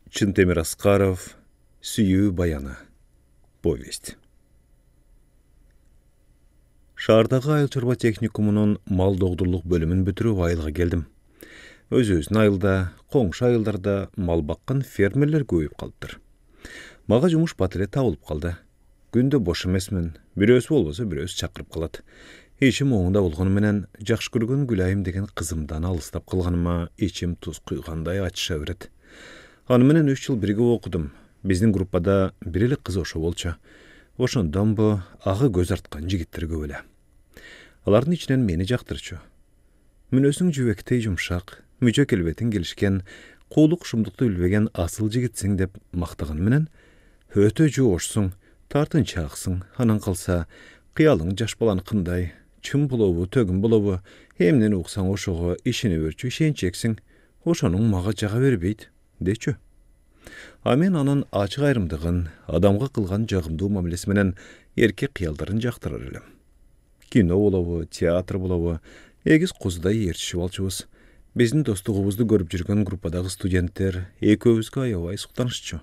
Чынтемир Аскаров, Сүйүү баяны. Повесть. Шаардагы айыл чарба техникумунун мал догдурлук бөлүмүн бүтүрүп айылга келдим. Өзүбүздүн айылда, коңшу айылдарда мал баккан фермерлер көбөйүп калыптыр. Мага жумуш бат эле табылып калды. Күндө бош эмесмин, бирөөсү болбосо бирөөсү чакырып калат. Ичим оңунда болгону менен жакшы көргөн Гүлайым деген кызымдан алыстап калганыма ичим туз куйгандай ачыша берет. Аны менен 3 жыл бирге окудум. Биздин группада бир эле кыз ошо болчу. Ошондон бу ага көз арткан жигиттер көп эле. Алардын ичинен мени жактырчу. Мүнөсүң жүбөктөй жумшак, мүчө келбетиң келишкен, куулук шумдукту билбеген асыл жигитсиң деп мактаган менен өтө жоошсуң, тартынчааксың, анан калса кыялың жаш баланы кындай, чын болобу, төгүн болобу, эмнени уксаң ошого ишене берчү ишенчексиң, ошонуң мага жага бербейт, дечү. А мен анын ачык айрымдыгын, адамга кылган жагымдуу мамилеси менен эркек кыялдарын жактырар элем. Кино болобу, театр болобу, эгиз козудай ээрчишип алчубуз. Биздин достугубузду көрүп жүргөн группадагы студенттер экөөбүзгө аябай суктанышчу.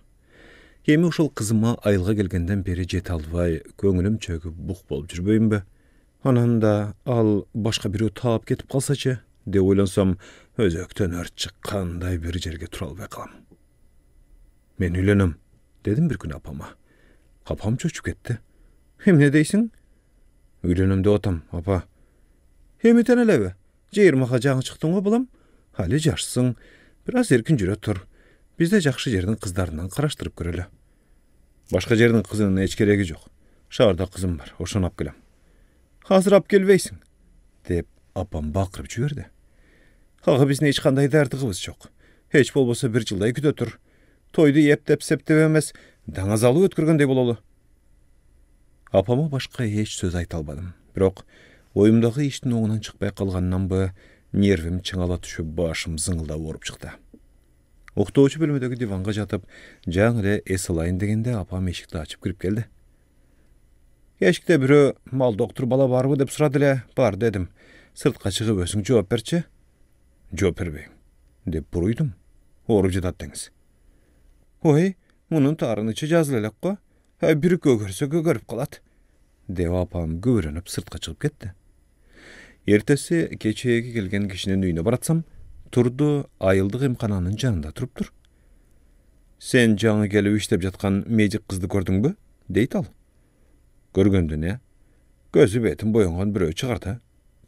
Эми ушул кызыма айылга келгенден бери жете албай, көңүлүм чөгүп бук болуп жүрбөйүнбү? Анан да ал башка бирөө таап кетип калсачы, деп ойлонсом, өзөктөн өрт чыккандай бир жерге тура албай калам. Мен үйлөнөм, дедим бир күнү апама. Апам чөчүп кетти. Эмне дейсиң? Үйлөнөм деп атам, апа. Эмитен элеби? 20га жаңы чыктың го балам? Али жашсың, бир аз эркин жүрө тур. Бизде жакшы жердин кыздарынан караштырып көрөлү. Башка жердин кызынын эч кереги жок. Шаарда кызым бар, ошону алып келем. Азыр алып келбейсиң, деп апам бакырып жиберди. Ага биздин эч кандай дардыгыбыз жок. Эч болбосо бир жылдай күтө тур. Тойду эптеп септеп эмес, даңазалуу өткөргөндөй бололу. Апама башка эч сөз айта албадым. Бирок оюмдагы иштин оңунан чыкпай калганынан бы нервим чыңала түшүп, башым зыңылдап ооруп чыкты. Уктоочу бөлмөдөгү диванга жатып, жаңы эле эс алайын дегенде апам эшикти ачып кирип келди. Эшикте бирөө мал доктур бала барбы деп сурады эле. Бар дедим. Сыртка чыгып өзүң жооп берчи. Жооп бербейм, деп буруйдум. Ооруп жатат деңиз. Ой, мунун таарынычы жазыла элек го. Бир көгөрсө көгөрүп калат, деп апам күбөрөнүп сыртка чыгып кетти. Эртеси кечээги келген кишинин үйүнө баратсам, турду айылдык эмкананын жанында туруптур. Сен жаңы келип иштеп жаткан медик кызды көрдүңбү? Дейт ал. Көргөндү не? Көзү бетин боенгон бирөө чыгарды.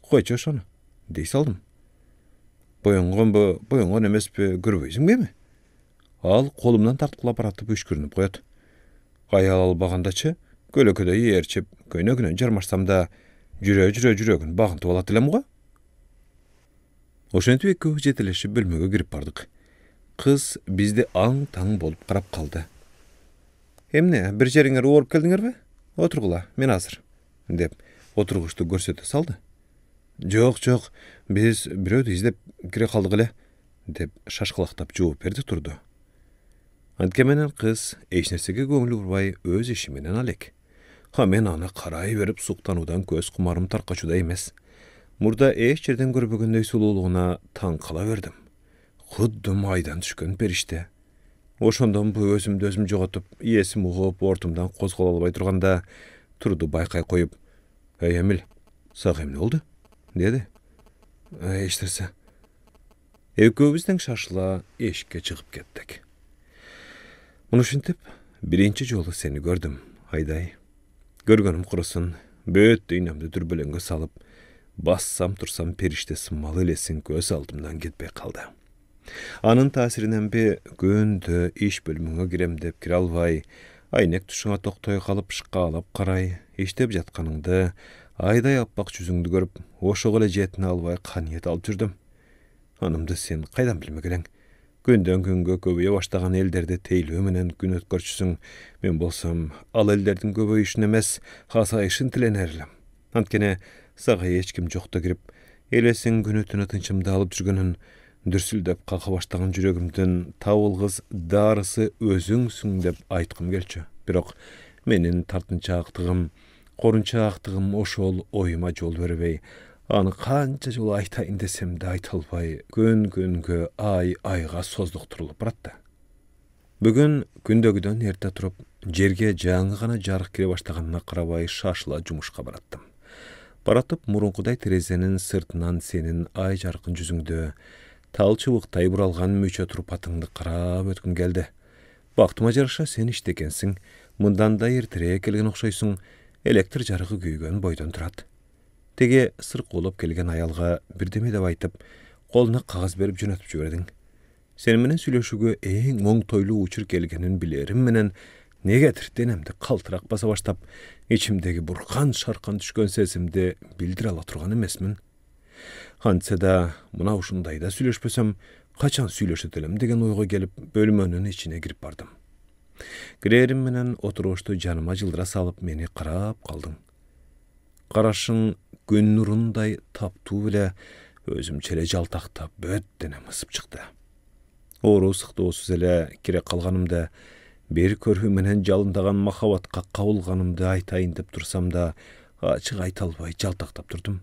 Койчу ошону, дей салдым. Боенгонбу, боенгон эмеспи, көрбөйсүңбү эми? Ал колумдан тарткылап баратып үшкүрүнүп коет. Аял албагандачы, көлөкөдөй ээрчип, көйнөгүнөн жармашсам да, жүрөгүн багынтып алат элем го. Ошентип экөөбүз жетелешип бөлмөгө кирип бардык. Кыз бизди аң-таң болуп карап калды. Эмне, бир жериңер ооруп келдиңерби? Отургула, мен азыр, деп отургучту көрсөтө салды. Жок, биз бирөөдү издеп кире калдык эле, деп шашкалактап жооп берди турду. Анткени кыз эч нерсеге көңүл бурбай өз иши менен алек. Мен аны карай берип суктануудан көз кумарым таркачудай эмес. Мурда эч жерден көрбөгөндөй сулуулугуна таң кала бердим. Кудду майдан түшкөн периште. Ошондон бу өзүмдү өзүм жоготуп, эсим угуп, ортумдан козголо албай турганда, турду байкай коюп, "Эй, Эмил, сага эмне болду?" деди. Эч нерсе. Экөөбүз тең шашыла эшикке чыгып кеттик. Ушинтип, биринчи жолу сени көрдүм, Айдай. Көргөнүм курусун, бөт дүйнөмдү дүрбөлөңгө салып, бассам турсам периште сымал элесиң көз алдымдан кетпей калды. Анын таасириненби күндө иш бөлмөңө кирем деп кире албай, айнек тушуңа токтой калып шкаалап карай, иштеп жатканыңды, Айдай аппак жүзүңдү көрүп, ошого эле жетине албай каниет алып жүрдүм. Анымды сен кайдан билмек элең? Күндөн күнгө көбөйө баштаган элдерди тейлөө менен күн өткөрчүсүң. Мен болсом, ал элдердин көбөйүшүн эмес, азайышын тиленер элем. Анткени сага эч ким жокто кирип, элесиң күнү түнү тынчымды алып жүргөнүн, дүрсүлдөп кака баштаган жүрөгүмдүн табылгыс дарысы өзүңсүң деп айткым келчү. Бирок менин тартынчаактыгым, корунчаактыгым ошол оюма жол бербей, аны канча жолу айтайын десем да айта албай, күн күнгө, ай айга создуктурулуп баратты. Бүгін күндөгүдөн эрте туруп, жерге жаңы гана жарык кире баштаганына карабай шашыла жумушка бараттым. Баратып мурункудай терезенин сыртынан сенин ай жаркын жүзүңдө тал чыбыктай буралган мөчө турпатыңды карап өткүм келди. Бактыма жараша сен иштекенсиң, мындан да эртерээк келген окшойсуң, электр жарыгы күйгөн бойдон турат. Теге сыркоолоп келген аялга бирдеме деп айтып, колуна кагаз берип жөнөтүп жибердиң. Сен менен сүйлөшүүгө эң оңтойлуу учур келгенин билерим менен негедир денемди калтырак баса баштап, ичимдеги буркан шаркан түшкөн сезимди билдире ала турган эмесмин. Кантсе да мына ушундайда сүйлөшпөсөм, качан сүйлөшөт элем деген ойго келип, бөлмөнүн ичине кирип бардым. Кирерим менен отурушту жаныма жылдыра салып мени карап калдың. Карашың күн нурундай таптуу эле өзүмчө эле жалтактап бөт денем ысып чыкты. Оору сыктоосуз эле кире калганымда, бир көрүү менен жалындаган махабатка кабылганымды айтайын деп турсам да, ачык айта албай жалтактап турдум.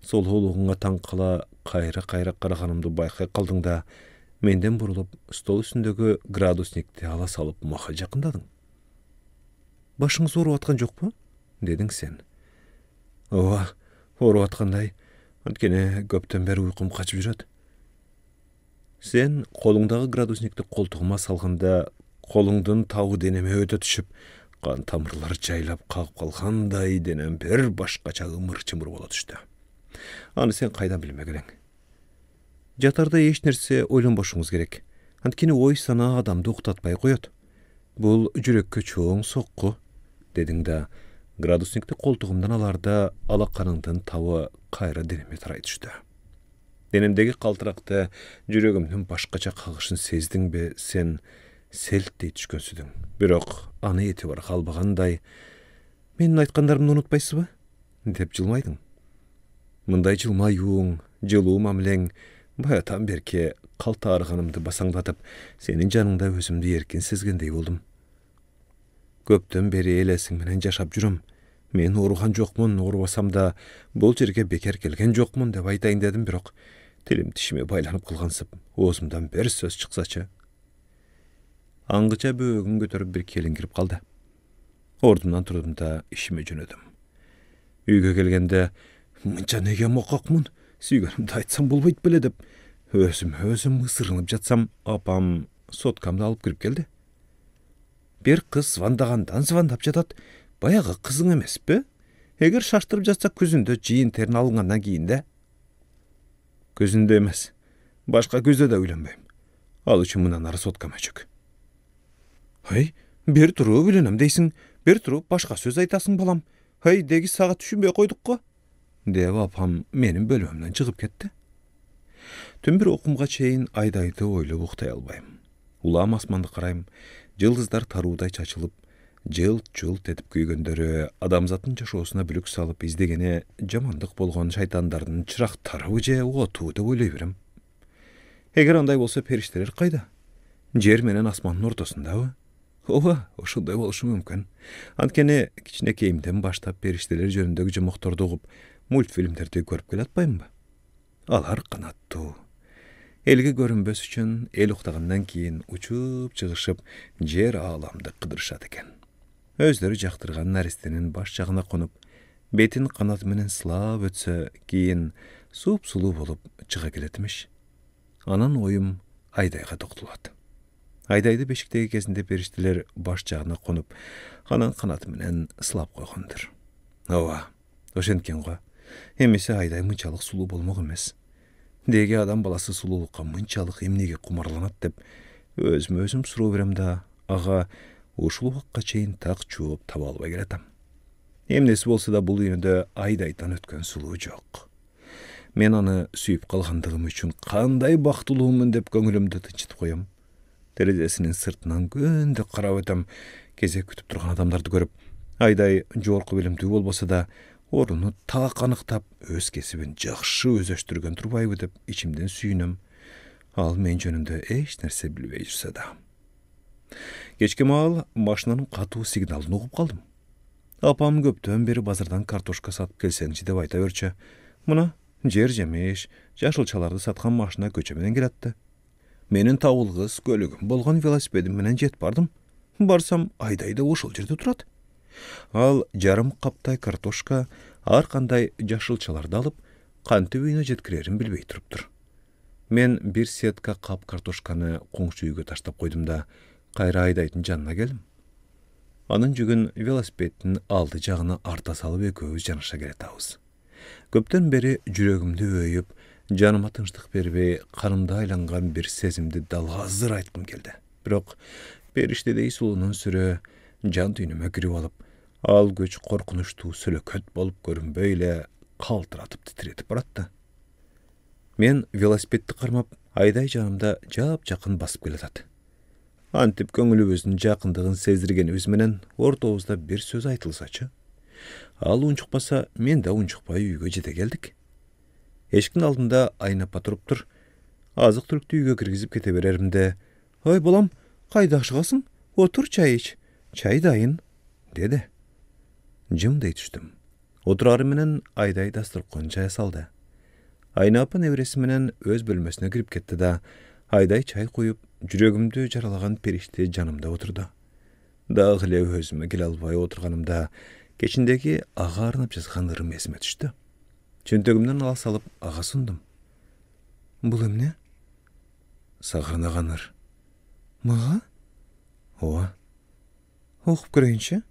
Солголугуңа таң кала кайра караганымды байкай калдың да, менден бурулуп, стол үстүндөгү градусникти ала салып мага жакындадың. Башыңыз ооруп аткан жокпу? Дедиң сен. Ооба, ооруп аткандай, анткени көптөн бери уйкум качып жүрөт. Сен колуңдагы градусникти колтугума салганда, колуңдун табы денеме өтө түшүп, кан тамырлар жайлап кагып калгандай денем бир башкача ымыр-чымыр боло түштү. Аны сен кайдан билмек элең? Жатарда эч нерсе ойлонбошуңуз керек. Анткени ой санаа адамды уктатпай коет. Бул жүрөккө чоң сокку, дедиң да, градусникти колтугумдан аларда алаканыңдын табы кайра денеме тарай түштү. Денемдеги калтыракты, жүрөгүмдүн башкача кагышын сездиң бе, сен селттей түшкөнсүдүң. Бирок аны этибар калбагандай, менин айткандарымды унутпайсызбы? Деп жылмайдың. Мындай жылмаюуң, жылуу мамилең баятан берке калта арганымды басаңдатып, сенин жаныңда өзүмдү эркин сезгендей болдум. Көптөн бери элесиң менен жашап жүрөм. Мен ооруган жокмун, оорубасам да бул жерге бекер келген жокмун деп айтайын дедим, бирок тилим тишиме байланып калгансып, оозумдан бир сөз чыксачы. Аңгыча бөөгүн көтөрүп бир келин кирип калды. Ордумдан турдум да ишиме жөнөдүм. Үйгө келгенде, мынча неге мококмун, сүйгөнүмдү айтсам болбойт беле деп, өзүм ысырынып жатсам, апам соткамды алып кирип келди. Бир кыз звондагандан звондап жатат, баягы кызың эмеспи? Эгер шаштырып жатса күзүндө жыйын терин алынгандан кийин да. Күзүндө эмес, башка күздө да үйлөнбөйм. Ал үчүн мындан ары соткам өчүк. Хай, бир туруп үйлөнөм дейсиң, бир туруп башка сөз айтасың балам. Хай, деги сага түшүнбөй койдук го. Деп апам менин бөлмөмдөн чыгып кетти. Түн бир окумга чейин айдайды ойлоп уктай албайм. Улам асманды карайм, жылдыздар таруудай чачылып, жылт этип күйгөндөрү адамзаттын жашоосуна бүлүк салып издегене жамандык болгон шайтандардын чырактарыбы же оту деп ойлой берем. Эгер андай болсо периштелер кайда? Жер менен асмандын ортосундабы? Ооба, ошондой болушу мүмкүн. Анткени кичинекейимден баштап периштелер жөнүндөгү жомокторду угуп, мультфильмдерди көрүп келатпаймынбы? Алар канаттуу. Элге көрүнбөс үчүн эл уктагандан кийин учуп чыгышып, жер ааламды кыдырышат экен. Өздөрү жактырган наристенин баш жагына конуп, бетин канаты менен сылап өтсө, кийин сулуу болуп чыга келетимиш. Анан оюм Айдайга токтолот. Айдайды бешиктеги кезинде периштелер баш жагына конуп, анан канаты менен сылап койгондур. Ооба, ошенткен го. Эмесе Айдай мынчалык сулуу болмок эмес. Деги адам баласы сулуулукка мынчалык эмнеге кумарланат деп өзүм суроо берем да, ага ушул убакка чейин так жооп таба албай келатам. Эмнеси болсо да бул дүйнөдө Айдайдан өткөн сулуу жок. Мен аны сүйүп калгандыгым үчүн кандай бактылуумун деп көңүлүмдү тынчытып коем. Терезесинин сыртынан күндө карап өтөм, кезек күтүп турган адамдарды көрүп, Айдай жогорку билимдүү болбосо да, ордуну так аныктап, өз кесибин жакшы өзөштүргөн турбайбы деп ичимден сүйүнөм. Ал мен жөнүндө эч нерсе билбей жүрсө да. Кечки маал машинанын катуу сигналын угуп калдым. Апам көптөн бери базардан картошка сатып келсеңчи деп айта берчү. Мына жер жемеш, жашылчаларды саткан машина көчө менен келатты. Menin tawılgys gölügüm bolgan velosipedim menen jet bardım. Barsam aýdaýda oşul jerde turat. Al jarym kaptay kartoşka arkanday jaşylçalarda alıp kanty üýüne jetkirerim bilbey turupdyr. Men bir setka kap kartoşkany koňşu üýge taşlap koydum da gaýra aýdaýdyn janına geldim. Anın jügün velosipedin aldy jagyna arta salyp ekөөbüz janaşa geretabys. Köpden beri jüregimde öýüp, janyma tynçlyk berбей, kanymda aýlangan bir sezimdi dalgazdyr aýtgym geldi. Biroq berişdedei sulunun sürü jan tüýnüme girip alıp, al göç korkunçtu sülököt bolup görünbeýle kaltıratıp titretip baratdy. Men velosipeddi karmap, aýday janymda jap jakyn basyp geletat. Antip köňülübüzdün jakyndygyny sezdirgenibиz menen ortabızda bir söz aýtylsaçy. Al unçukpasa, men de unçukpay üýge jete geldik. Eşikin aldında aýnapa turupdyr. Azyk türkdi üýge kirgizip kete bererimde, "Hoy bolam, gaýda aşygasyň? Otur çay iç. Çay daýyn," dedi. Jymday düşdüm. Oturary menen aýday dasturkon çay saldy. Aýnapa nevresi menen öz bölmesine girip ketdi da, aýday çay koyup, jüregimde jaralagan perişte janymda oturdu. Dagyle özüme gele alбай oturganymda, keçindeki ağa arnap жазган ырым esime düşdü. Çöntögümden ala salıp ağa sundum. "Bul emne?" "Sagırnagan ır." "Maga?" "Owa." "Okup göreýinçi."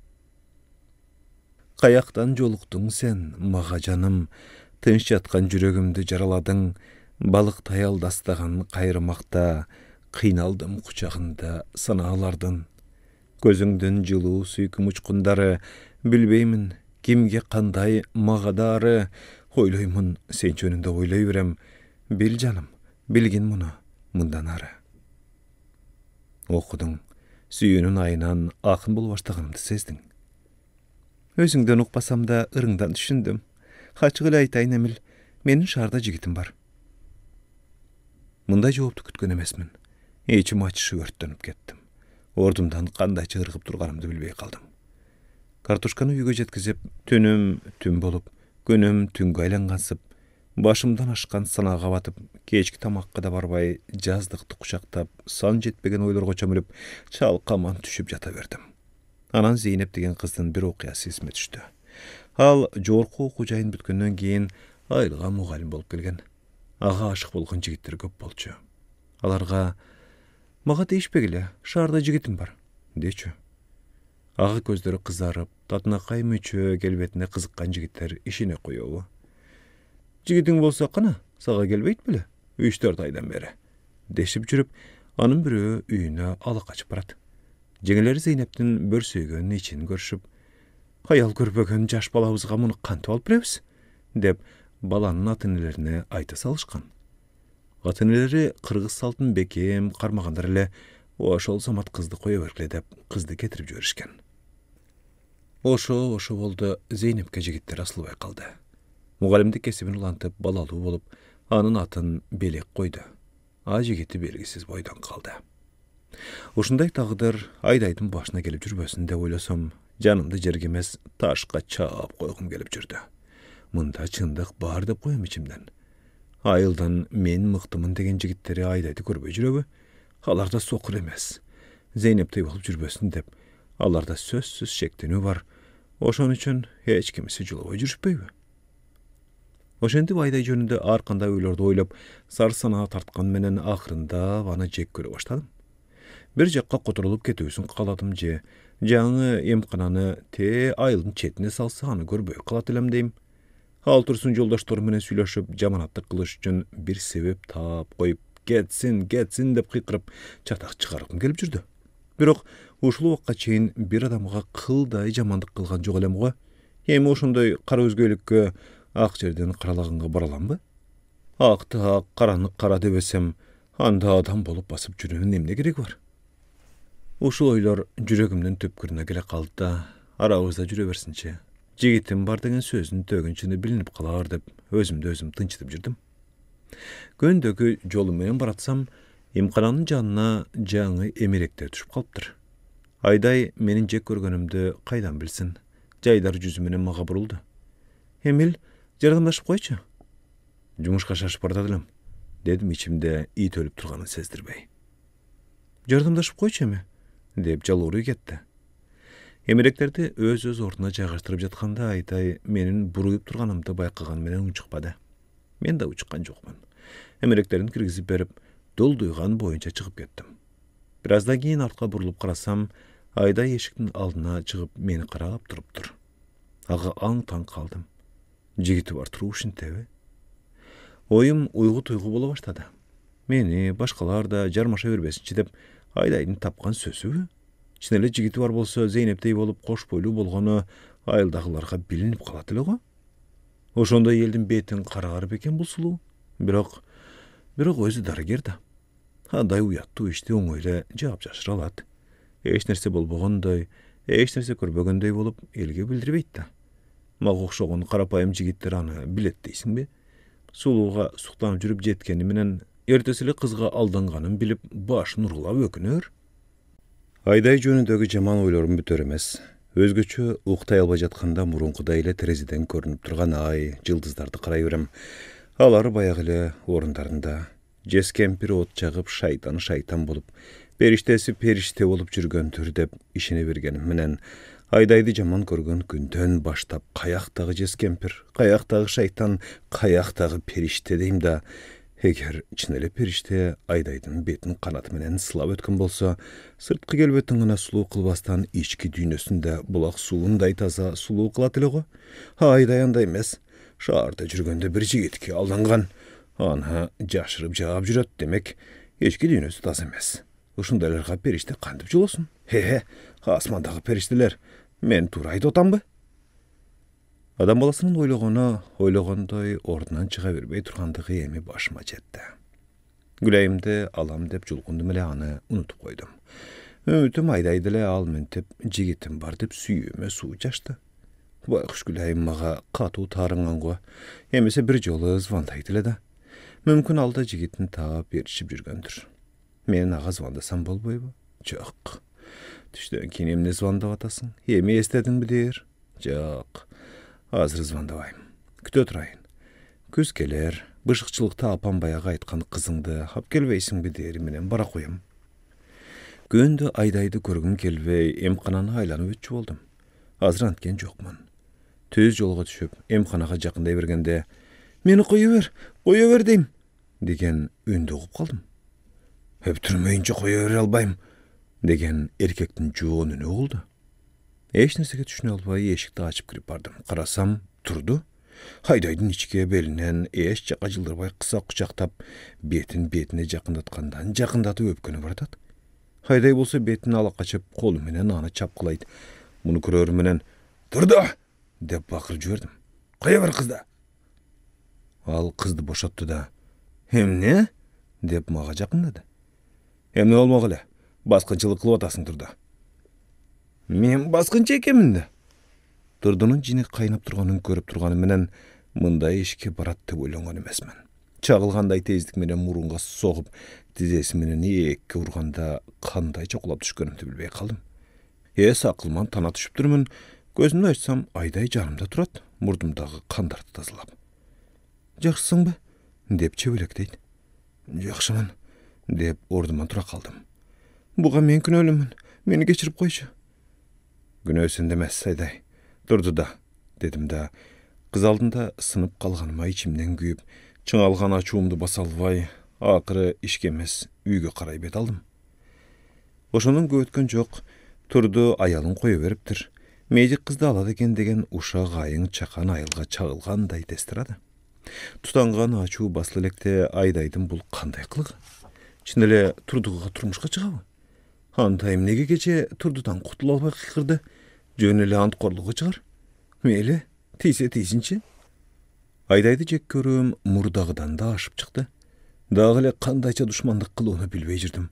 "Kayaktan joluktuň sen, maga janım, tınç yatkan jüregimdi jaraladyň, balyk taýal dastagan kaýrymakta, kıynaldım kuçagynda sanalardan. Gözüňden jyly süýküm uçkundary, bilbeymin kimge kanday magadary, hoýlaýmyn sen çönünde hoýlaýberem, bil janım, bilgin muny mundan ary. Okudyň, süýünün aýynan akyn bolup başlaganymdy sezdiň. Özüňden ukpasam da ırıňdan düşündüm. Haçyk ele aýtaýyn emil, menin şarda jigitim bar. Munda jogapdy kütgen emesmin. Eçim açyşy örtdenip ketdim. Ordumdan kandaýça ırgyp durganymdy bilbey kaldym. Kartoşkany üýge jetkizip, tünüm tün bolup, günüm tüngө aýlangansyp, başymdan aşkan sanaga batyp, kечki tamakka da barbay, jazdykty kuşaktap, san jetbegen oýlarga çömülüp, çalkaman düşüp jata berdim. Anan Zeynep degen kızdın bir okuyası esime düştü. Al jorku okujaýyn bütkenden keyin aýlyga mugalim bolup gelgen. Ağa aşyk bolgan jigitler köp bolçu. Alarga "Maga değişpegile, şarda jigitim bar," deçü. Ağa gözleri kızarıp, tatınakay müçö gelbetine kızıkkan jigitler işine koýobu. "Jigiting bolsa kana, saga gelbeyt bile, 3-4 aýdan beri," deşip jürüp, anın biri üýüne alakaçyp barat. Jeňeleri Zeynep'tin bir söýgönün için görüşüp, "Haýal görpegen jaş balabızga muny kanty alyp berebis?" dep balanyň atynelerine aýta salyşkan. Atyneleri kırgız saltyn bekem karmagandar ele, oşol samat kızdy koýa berkle dep kızdy getirip jörüşken. Oşo boldu, Zeynep'ke jigitler asylbay kaldy. Mugalimdik kesibini ulantyp balaly bolup, anın atyn belek koýdu. A jigiti belgisiz boýdan kaldy. Uşunday tagdyr aýdaýdyn başyna gelip jürbesin de oýlasam, janymdy jergemes taşka çap koýgum gelip jürdi. Munda çyndyk bar dep koýam içimden. Aýyldan men mıktymyn degen jigitleri aýdaýdy körbey jürebi, alarda sokur emes. Zeynep'te bolup jürbesin dep, alarda sözsüz şekteni bar. Oşon üçin hiç kimisi julaby jürüşpeybi. Oşendi aýdaý jönünde arkanda öýlerde oýlap, sarsana tartkan menen ahyrynda bana jek göre başladym. Bir jakka koturulup ketýüsün kaladym je, jaňy emkanany te aýlyň çetine salsany görbey kalat elem deýim. Haltyrsun joldaşlar menen süýleşip jamanatlyk kılıç üçin bir sebep tap koyup, getsin dep kıyqırıp çatak çıkargym gelip jürdi. Biroq uşul wagtga çeyin bir adamga kılday jamandyk kılgan jok elem go. Hem oşunday kara özgöylükke ak жерден karalagynga baralamby? Akty ak, karanyk kara debesem, anda adam bolup basyp jürüň nemne gerek var? Uşul oýlar jüregimden töpkürüne gele kaldy da, arabızda jüre bersinçe. Jigitim bar degen sözün tögünçini bilinip kalar dep, özümde özüm tınçytyp jürdim. Göndökü jolum menen baratsam, imkananyň janyna jaňy emerekler düşüp kalypdyr. Aýdaý menin jek görgenimdi kaýdan bilsin, jaýdar yüzü menen maga buruldy. "Emil, jardamlaşyp goýçy." "Jumuşga şaşyp bardadylam. dedim içimde it ölüp turganyn sezdirbey. Jardamdaşyp goýçy emi, dep jalgyry getdi. Emereklerdi öz orduna jaýgaşdyryp jatkanda Ayday menin buruýup turganymdy baýkagan menen uçukpady. Men de uçukkan jokman. Emereklerini kirgizip berip, dol duygan boyunca çıkıp getdim. Birazdan keyin arka burulup karasam, Ayday eşiktin aldına çıkıp meni karalap durupdur. Ağa aň-taň kaldım. Jigiti bar turuşyn tebi. Oyum uygu tuygu bola başladı. Meni başkalar da jarmaşa berbesinçi dep Aydaýdyň tapgan sözü. Çinele jigiti bar bolsa Zeynepdey bolup koş boylu bolgany aýyldagylarga bilinip kaladyly go. Oşonda eldiň betin karagar beken bu sulu. Biroq özü dargerdi. Haday uyatdy işte oňoýla jogap jaşyra alat. Eç nerse bolbogonday, eç nerse körbegönday bolup elge bildirip aýtdy. Maga okşogon karapaýym jigitler any bilet diýsinbi? Suluga suktanyp jürüp jetkeni menen ertesili kızga aldanganyn bilip baş nurgulap ökünür. Ayday jönündäki jaman oýlarym büter emes. Özgöçü uktay alba jatkanda murunkuda ile tereziden görünüp turgan ay, jyldızlardy karaý berem. Alary baýagy ele orundarynda jes kempir ot çagyp şaýtan bolup, periştesi perişte bolup jürgentür dep işine bergenim menen Aydaýdy jaman görgön günden baştap kaýakdagy jes kempir, kaýakdagy şaýtan, kaýakdagy perişte diýim da, eger çinele perişte Aydaýdyň betin kanaty menen sylap ötken bolsa, sırtky gelbetiňe suluw kılbastan içki düýnesinde bulak suwunday taza suluw kılatyly go. Aydaý anda emes, şaharda jürgende bir jigitke aldangan, ana jaşyryp jogap jüret demek, içki düýnesi taza emes. Uşundalarga perişte kandyp jolasun. He, asmandagy perişteler, men turaýdy otamby? Adam balasynyň oýlaganday ordunan çyga berbey turgandygy emi başyma jetdi. Güleýimde alam dep julgundum ele any unutup goýdum. Ümitim Aydaýdy al mentip jigitim bar dep süýüme suw jaşdy. Baýguş güleýim maga katu taryngan go. Emese bir joly zwandaýdy da. Mümkin alda jigitin taap berişip jürgendir. Men ağa zwandasam bolboýby? Jok. Düşden keyin emne zwandap atasyň? Emi esledinmi der? Jok. Hazır zwandabaýym. Kütü oturaýyn. Küz geler, bışıkçılykta apam bayağı aýtkan kızыңdy hap gelbeýsiňbi deri menen bara koýam. Göndü Aydaýdy görgüm gelbey, emkanany aýlanyp ötçü boldum. Hazır antken jokman. Tüz jolga düşüp, emkanaga jakyndaý bergende, "Meni goýuber diýim" degen önde ugup kaldym. "Öptürmeýinçe goýuber albaýym" degen erkektin joğun üne boldu. Eş nesege düşüne albaý eşikdi açyp kirip bardym. Karasam turdu. Aydaýdyň içke belinden eş jaka jyldyrbaý kısa kucaktap betine jakyndatkandan jakyndatyp öpkeni bardat. Aydaý bolsa betini ala kaçıp kolu menen any çapkylaýdy. Muny görür menen "Turda!" dep bakyryp jüberdim. "Goýa ber kızda." Al kızdy boşatdy da "Hemne?" dep maga jakynlady. "Hemne bolmak ele? Baskınçylyk kılıp atasyň Turda." "Men baskınçy ekenminde." Turdunyň jini kaynap turganyny görüp turgany menen mындай işke barat dep oýlangan emesmen. Çagılganday tezlik menen murunga soğup, dizesi menen ekki urganda kanday çokulap düşkönümdi bilbey kaldım. Sakılman tana düşüpdürmün, gözümni açsam Aydaý janymda turat, murdumdagy kandardy tazalap. "Jakşysyňby?" dep çebelekdeýdi. "Jakşymyn" dep orduman tura kaldım. "Buga men günölümün, meni geçirip goýçy." "Günösün demes Aydaý. Durdu da" dedim da, kız aldında sınıp kalganyma içimden güýüp, çıňalgan açuwumdy basa albaý, akyry işke emes, üýge karaý bet aldım. Oşonuň götken jok, turdu aýalyň goýup beripdir. Mejik kızdy alady eken degen uşak aýyň çakan aýylga çagılganday destiradi. Tutangan açuw basly elekde Aydaýdyň bul kanday kılıgy? Çinele turduga turmuşga çygaby? Hantaýym nege geçe turdudan kutula albaý kykyrdy? Jöneli ant korlugy çygar. Meyli, tiýse tiýsinçi. Aydaýdy jek görüm murdagdan da aşyp çykdy. Dagy ele kandaýça duşmandyk kılıgyny bilbey jirdim.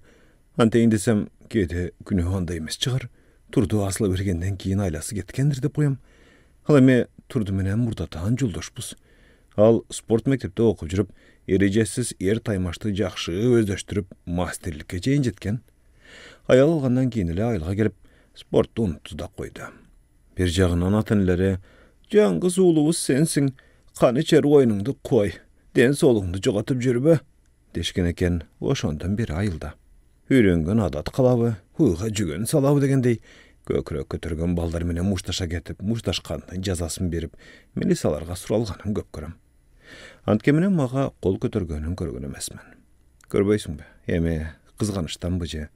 Hantaýyn desem, kede günü anda emes çygar. Turdu asla bergenden keyin aýlasy getkendir dep goýam. Al eme turdu menen murdatan joldaşbys. Al sport mektepde okup jürüp, erejesiz er taýmaşdy jakşı özdeşdirip masterlikке jeýin jetken. Aýal algandan keyin ele aýylga gelip sportdu unutdy da goýdy. Bir jagyndan atanlary "Jaňgyz uluwys sensiň, kany içer oýnundy koý, den soluňdy jogatyp jürbe" deşken eken oşondan beri ayılda. Үйренген adat қалабы, huyga жүген салабы дегендей, көкірек көтөргөн балдар менен мушташа кетип, мушташкандын жазасын берип, милицияларга суралганын көп көрөм. Антке менен мага кол көтөргөнүн көргөн эмесмин. Көрбөйсүңбү? Эми кызганыштанбы же?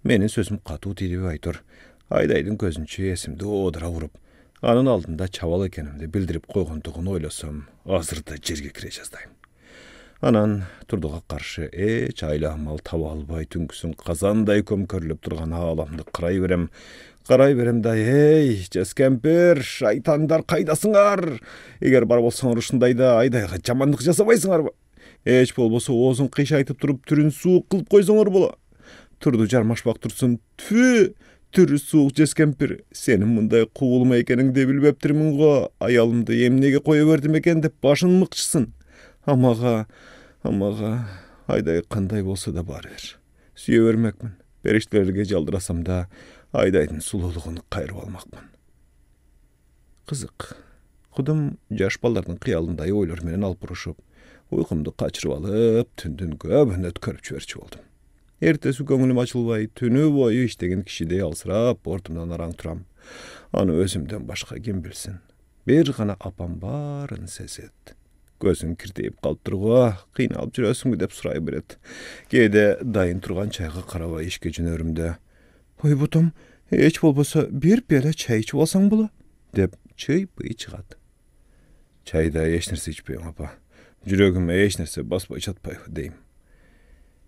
Менин сөзүм катуу тийиби айтор. Айдайдын көзүнчө эсимди оодура уруп, анын алдында чабал экенимди билдирип койгондугун ойлосом, азырда жерге кире жаздайм. Анан Турдуга каршы эч айламал таба албай түнкүсүн казандай көмкөрүлүп турган ааламды карай берем да, эй, жескемпир, шайтандар кайдасыңар? Эгер бар болсоңор ушундайда Айдайга жамандык жасабайсыңарбы? Эч болбосо оозун кыйшайтып туруп түрүн суук кылып койсоңор боло. Турду жармашпак турсун, түрү суук жескемпир, сенин мындай кубулма экениңди билбептирмин го. Аялымды эмнеге кое бердим экен деп башын мыкчысын. Амага Айдай кандай болсо да баары бир. Сүйө бермекмин. Периштелерге жалдырасам да Айдайдын сулуулугун кайрып алмакмын. Кызык. Кудум жаш балдардын кыялындай ойлор менен алпурушуп, уйкумду качырып алып, түндүн көбүн өткөрүп жиберчү болдум. Эртеси көңүлүм ачылбай, түнү бою иштеген кишидей алсырап, ортумдан араң турам. Аны өзүмдөн башка ким билсин? Бир гана апам баарын сезет. Көзүн киртейип калыптыр го, кыйналып жүрөсүңбү деп сурай берет. Кээде дайын турган чайга карабай ишке жөнөрүмдө. Ой бутум, эч болбосо бир пиала чай ичип алсаң боло, деп чыйпый чыгат. Чайда эч нерсе ичпейм апа. Жүрөгүм эч нерсе баспай жатпайбы дейм.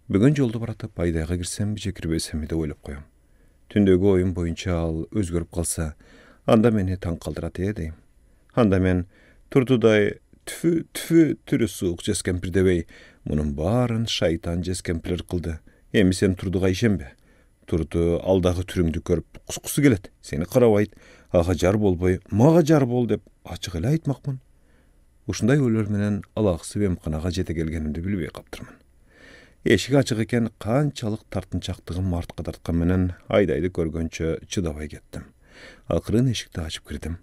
Бүгүн жолду баратып Айдайга кирсемби же кирбесемби деп ойлоп коем. Түндөгү оюм боюнча ал өзгөрүп калса, анда мени таң калтырат дейм. Анда мен Турдудай түрү суук жескемпир дебей, мунун баарын шайтан жескемпирлер кылды. Эми сен Турдуга ишенбе. Турду алдагы түрүңдү көрүп кускусу келет. Сени карабайт, ага жар болбой, мага жар бол деп ачык эле айтмакмын. Ушундай ойлор менен алаксып эмканага жете келгенимди билбей каптырмын. Эшик ачык экен, канчалык тартынчактыгым артка тарткан менен Айдайды көргөнчө чыдабай кеттим. Акырын эшикти ачып кирдим.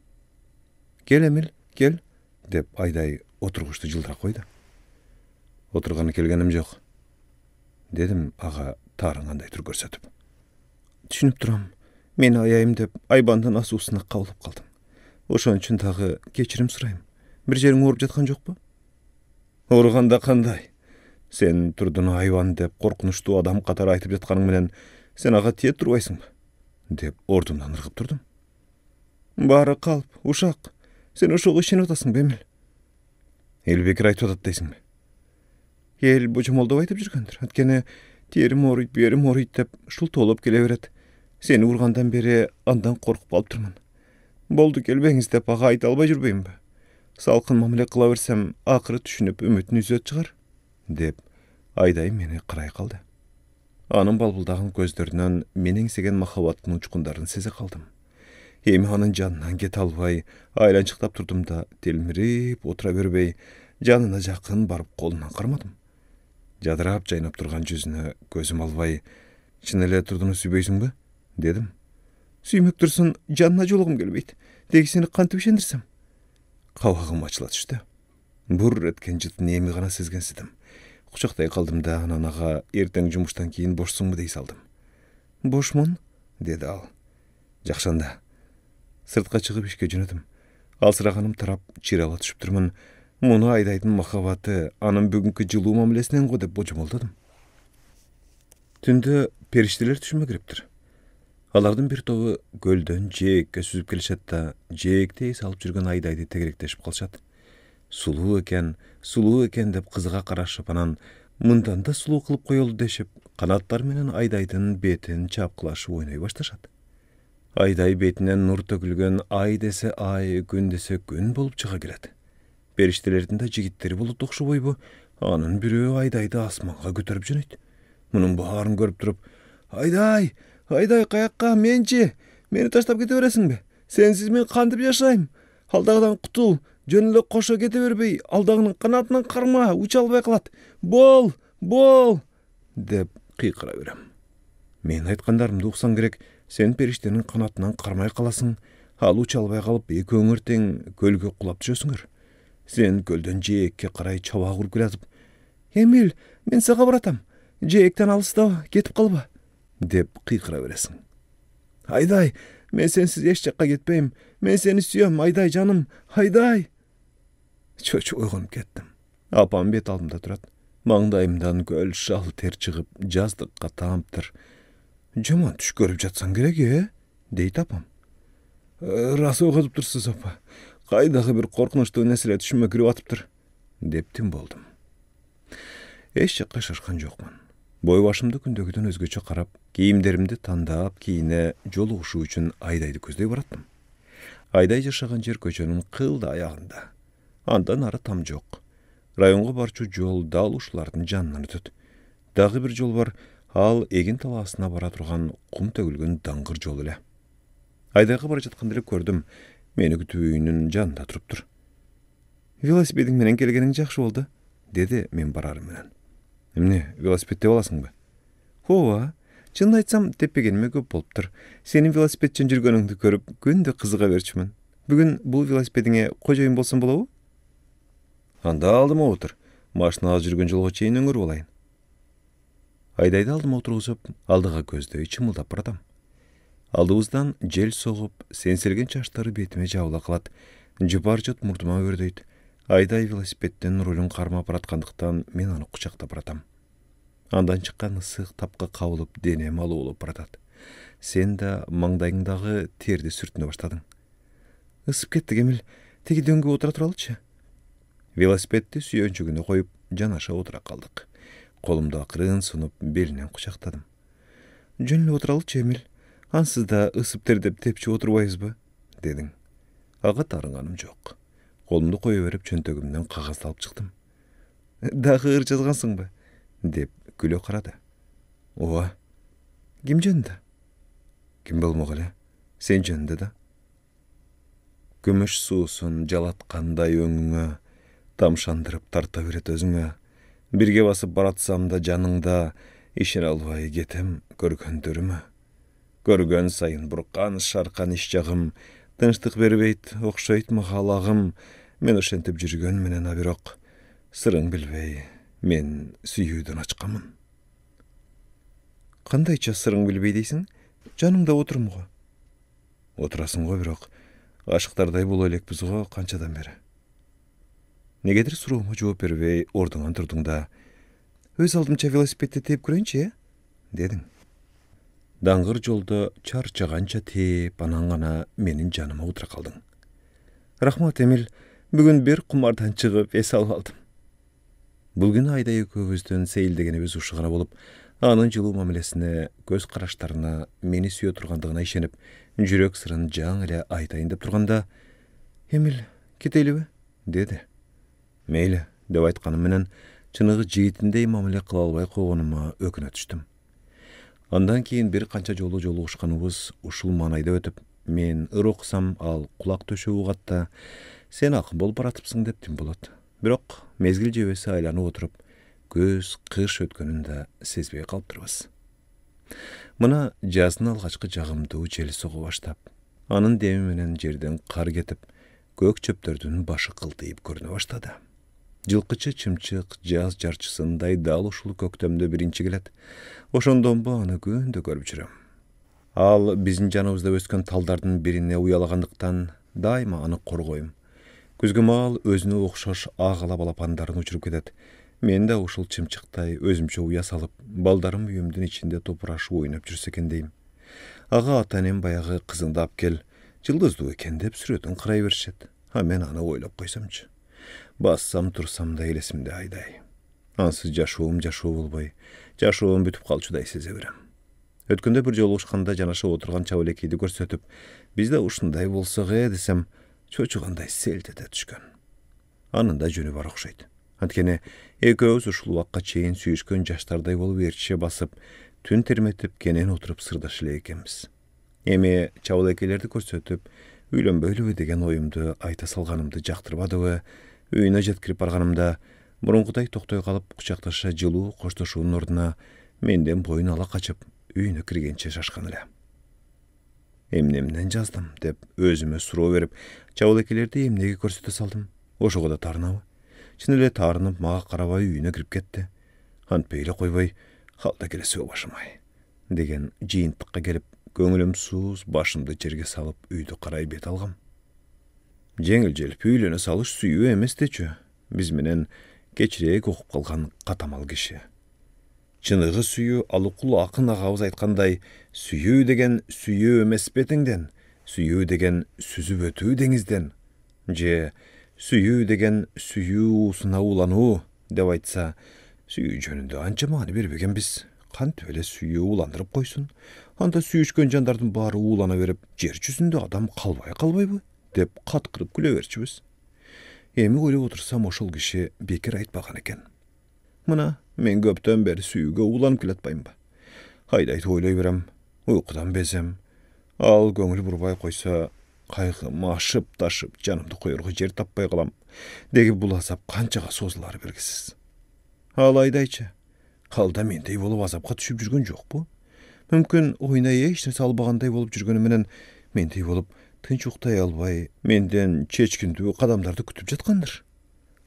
Кел Эмил, кел, деп Айдай отургучту жылдыра койду. Отурганы келгеним жок, дедим ага таарынгандай тур көрсөтүп. Түшүнүп турам. Мени аяйм деп айбандын асуусуна кабылып калдым. Ошон үчүн дагы кечирим сурайм. Бир жериң ооруп жаткан жокпу? Ооруганда кандай? Сен Турдун айбан деп коркунучтуу адам катары айтып жатканың менен сен ага тие турбайсыңбы? Деп ордумдан ыргып турдум. Баары калп, ушак. Сен ошого ишенип атасыңбы, Эмил? Элбекер айтып атат дейсиңби? Эл божомолдоп айтып жүргөндүр. Анткени терим ооруйт, берим ооруйт деп шултоолоп келе берет. Сени ургандан бери андан коркуп алыптырмын. Болду, келбеңиз деп ага айта албай жүрбөймбү? Салкын мамиле кыла берсем, акыры түшүнүп үмүтүн үзөт чыгар, деп Айдай мени карай калды. Анын балбылдаган көздөрүнөн мен эңсеген махабаттын учкундарын сезе калдым. Эми анын жанынан кете албай, айланчыктап турдум да, телмирип отура бербей, жанына жакын барып колунан кармадым. Жадырап жайнап турган жүзүнө көзүм албай, чын эле Турдуну сүйбөйсүңбү? Дедим. Сүймөк турсун, жанына жолугум келбейт. Деги сени кантип ишендирсем? Кабагым ачыла түштү. Бур эткен жытын эми гана сезгенсидим. Кучактай калдым да, анан ага эртең жумуштан кийин бошсуңбу дей салдым. Бошмун, деди ал. Жакшы анда. Сыртка чыгып ишке жөнөдүм. Алсыраганым тарап, чыйрала түшүптүрмүн. Муну Айдайдын махабаты, анын бүгүнкү жылуу мамилесинен го деп божомолдодум. Түндө периштелер түшүмө кириптир. Алардын бир тобу көлдөн жээкке сүзүп келишет да, жээкте эс алып жүргөн Айдайды тегеректешип калышат. Сулуу экен деп кызыга карашып, анан мындан да сулуу кылып коелу дешип, канаттар менен Айдайдын бетин чапкылашып ойной башташат. Айдай бетинен нур төгүлгөн ай десе ай, күн десе күн болуп чыга келет. Периштелердин да жигиттери болот окшобойбу? Анын бирөө Айдайды асманга көтөрүп жөнөйт. Мунун баарын көрүп туруп, Айдай каякка, мени таштап кете бересиңби? Сенсиз мен кантип жашайм? Алдагыдан кутул, жөн эле кошо кете бербей, алдагынын канатынан карма, уча албай калат. Бол, деп кыйкыра берем. Мен айткандарымды уксаң керек, сен периштенин канатынан кармай каласың, ал уча албай калып, экөөңөр тең көлгө кулап түшөсүңөр. Сен көлдөн жээкке карай чабак уруп келатып, Emil, men sağa baratam. Jekten alısda ketip kalba, dep kıykıra beresin. Hayday, men sensiz eş jakka ketpeyim. Men seni süyöm, hayday canım, hayday. Çocuk uygunup kettim. Apam bet alımda turat. Mаңдайымдан göl şal ter çıgıp жаздыкка taamıptır. Жаман түш көрүп жатсаң керек, дейт апам. Рас окутуп турсуз апа. Кайдагы бир коркунучтуу нерселер түшүмө кирип атыптыр, дептим болдum. Эч жакка шашкан жокмун. Бой башымды күндөгүдөн өзгөчө карап, кийимдеримди тандап, кийине жолугушуу үчүн Айдайды көздөй бараттым. Айдай жашаган жер көчөнүн кылды аягында. Андан ары там жок. Районго барчу жол дал ушулардын жанынан өтөт. Дагы бир жол бар, ал эгин талаасына бара турган кум төгүлгөн даңгыр жол эле. Айдайга бара жатканда эле көрдүм, мени күтүп үйүнүн жанында туруптур. Велосипедиң менен келгениң жакшы болду, деди мен барарым менен. Эмне, велосипедте боласыңбы? Ооба, чынын айтсам теппегениме көп болуптур. Сенин велосипедчен жүргөнүңдү көрүп, күндө кызыга берчүмүн. Бүгүн бул велосипедиңе кожоюн болсом болобу? Анда алдыма отур. Машина жүргөн жолго чейин өңгөрүп алайын. Айдайды алдыма отургузуп, алдыга көздөй чымылдап баратам. Алдыбыздан жел согуп, сенселген чачтары бетиме жабыла калат. Жыпар жот мурдума өрдөйт. Айдай велосипедтен рулун кармап бараткандыктан мен аны кучактап баратам. Андан чыккан ысык тапка кабылып, денем алуулуп баратат. Сен да маңдайыңдагы терди сүртүнө баштадың. Ысып кеттик, Эмил. Теги дөңгө отура туралычы? Велосипедти сүйөнчүгүнө коюп, жанаша отура калдык. Колумду акырын сунуп, белинен кучактадым. Жөн эле отуралычы, Эмил. Ансыз да ысып тердеп тепчи отурбайбызбы? Дедиң. Ага тарынганым жок. Колумду кое берип, чөнтөгүмдөн кагазды алып чыктым. Дагы ыр жазгансыңбы? Деп күлө карады. Ооба. Ким жөнүндө? Ким болмок эле? Сен жөнүндө да. Күмүш суусун жалаткандай өңүңө, тамшандырып тарта берет өзүңө. Бирге басып баратсам да жаныңда, ишене албай кетем көргөндөрүмө. Көргөн сайын буркан шаркан иш жагым, тынчтык бербейт, окшойт махалагым. Мен ошентип жүргөн менен а бирок, сырың билбей, мен сүйүүдөн ачканмын. Кандайча сырың билбей дейсиң? Жаныңда отурум го. Отурасың го, бирок ашыктардай боло элекпиз го канчадан бери. Негедир суроомо жооп бербей ордуңан турдуң да, өз алдымча велосипедти тээп көрөйүнчү, дедиң. Даңгыр жолдо чарчаганча тээп, анан гана менин жаныма отура калдың. Рахмат, Эмил, бүгүн бир кумардан чыгып эс алып алдым. Бул күнү Айдай экөөбүздүн сейилдегенибиз ушу гана болуп, анын жылуу мамилесине, көз караштарына, мени сүйө тургандыгына ишенип, жүрөк сырын жаңы эле айтайын деп турганда, Эмил, кетелиби? Деди. Мейли, деп айтканым менен, чыныгы жыйытындей мамиле кыла албай койгонума өкүнө түштүм. Андан кийин бир канча жолу жолугушканыбыз ушул маанайда өтүп, мен ыр окусам, ал кулак төшөп угатта, сен акын болуп баратыпсың дептим болот. Бирок мезгил жебеси айланып отуруп, көз кыш өткөнүн да сезбей калыптырбыз. Мына жаздын алгачкы жагымдуу жел сого баштап, анын деми менен жерден кар кетип, көк чөптөрдүн башы кылтыйып көрүнө баштады. Жылкычы чымчык жаз жарчысындай дал ушул көктөмдө биринчи келет. Ошондон бу аны күндө көрүп жүрөм. Ал биздин жаныбызда өскөн талдардын бирине уялагандыктан дайыма аны коргойм. Күзгү маал өзүнө окшош ак ала балапандарын учуруп кетет. Мен да ушул чымчыктай өзүмчө уя салып, балдарым үйүмдүн ичинде топурашып ойноп жүрсө экен дейм. Ага ата-энем баягы кызыңды алып кел, жылдыздуу экен деп сүрөтүн карай беришет. А мен аны ойлоп койсомчу. Бассам турсам да элесимде Айдай. Ансыз жашоом болбой, жашоом бүтүп калчудай сезе берем. Өткөндө бир жолугушканда жанаша отурган чабылекейди көрсөтүп, бизде ушундай болсок десем, чочугандай селт эте түшкөн. Анын да жөнү бар окшойт. Анткени экөөбүз ушул убакка чейин сүйүшкөн жаштардай болуп эрчише басып, түн терметип кенен отуруп сырдаша элек экенбиз. Эми чабылекейлерди көрсөтүп, үйлөнбөйлүбү деген оюмду айта салганымды жактырбадыбы, үйүнө жеткирип барганымда, мурункудай токтой калып кучакташа жылуу коштошуунун ордуна менден боюн ала качып, үйүнө киргенче шашкан эле. Эмнемден жаздым деп өзүмө суроо берип, чабылекейлерди эмнеге көрсөтө салдым? Ошого да тарынабы? Çin ele tarınıp mağa karabay üyüne girip ketdi. Hanpeyle koybay, halda kelesi başımay. Degen jiyintikka gelip, göңülüm suz başımdı jerge salıp üydü qaray bet algam. Жеңіл желіп үйлені салыш сүйі емес дечі. Біз менен кечірек оқып қалған қатамал кеші. Чынығы сүйі алықұлы ақын ағауыз айтқандай, сүйі деген сүйі емес бетіңден, сүйі деген сүзіп өту деңізден. Же сүйі деген сүйі уысына улану деп айтса, сүйі жөнінде анча мағаны бербеген біз. Қан төле сүйі уландырып қойсын. Анда сүйішкен жандардың бары улана беріп, жер жүзінде адам қалбай бы? Деп қатқырып күле берчібіз. Еми ойлап отырсам ошол киши бекер айтпаған екен. Мына, мен көптен бері сүйіге уланып келатпайым ба. Хайдайды ойлай берем, ұйқыдан безем. Ал көңіл бұрбай қойса, қайғым ашып, ташып, жанымды қойырғы жер таппай қалам. Деге бұл азап қаншаға созылары бергісіз. Ал айдайчы, қалда мендей болып азапқа түсіп жүрген жоқ бұ. Мүмкін ойнай ешнәрсе албағандай болып жүргені менен мендей болып тынч ұйықтай албай, менден чечкінді қадамдарды күтіп жатқандыр.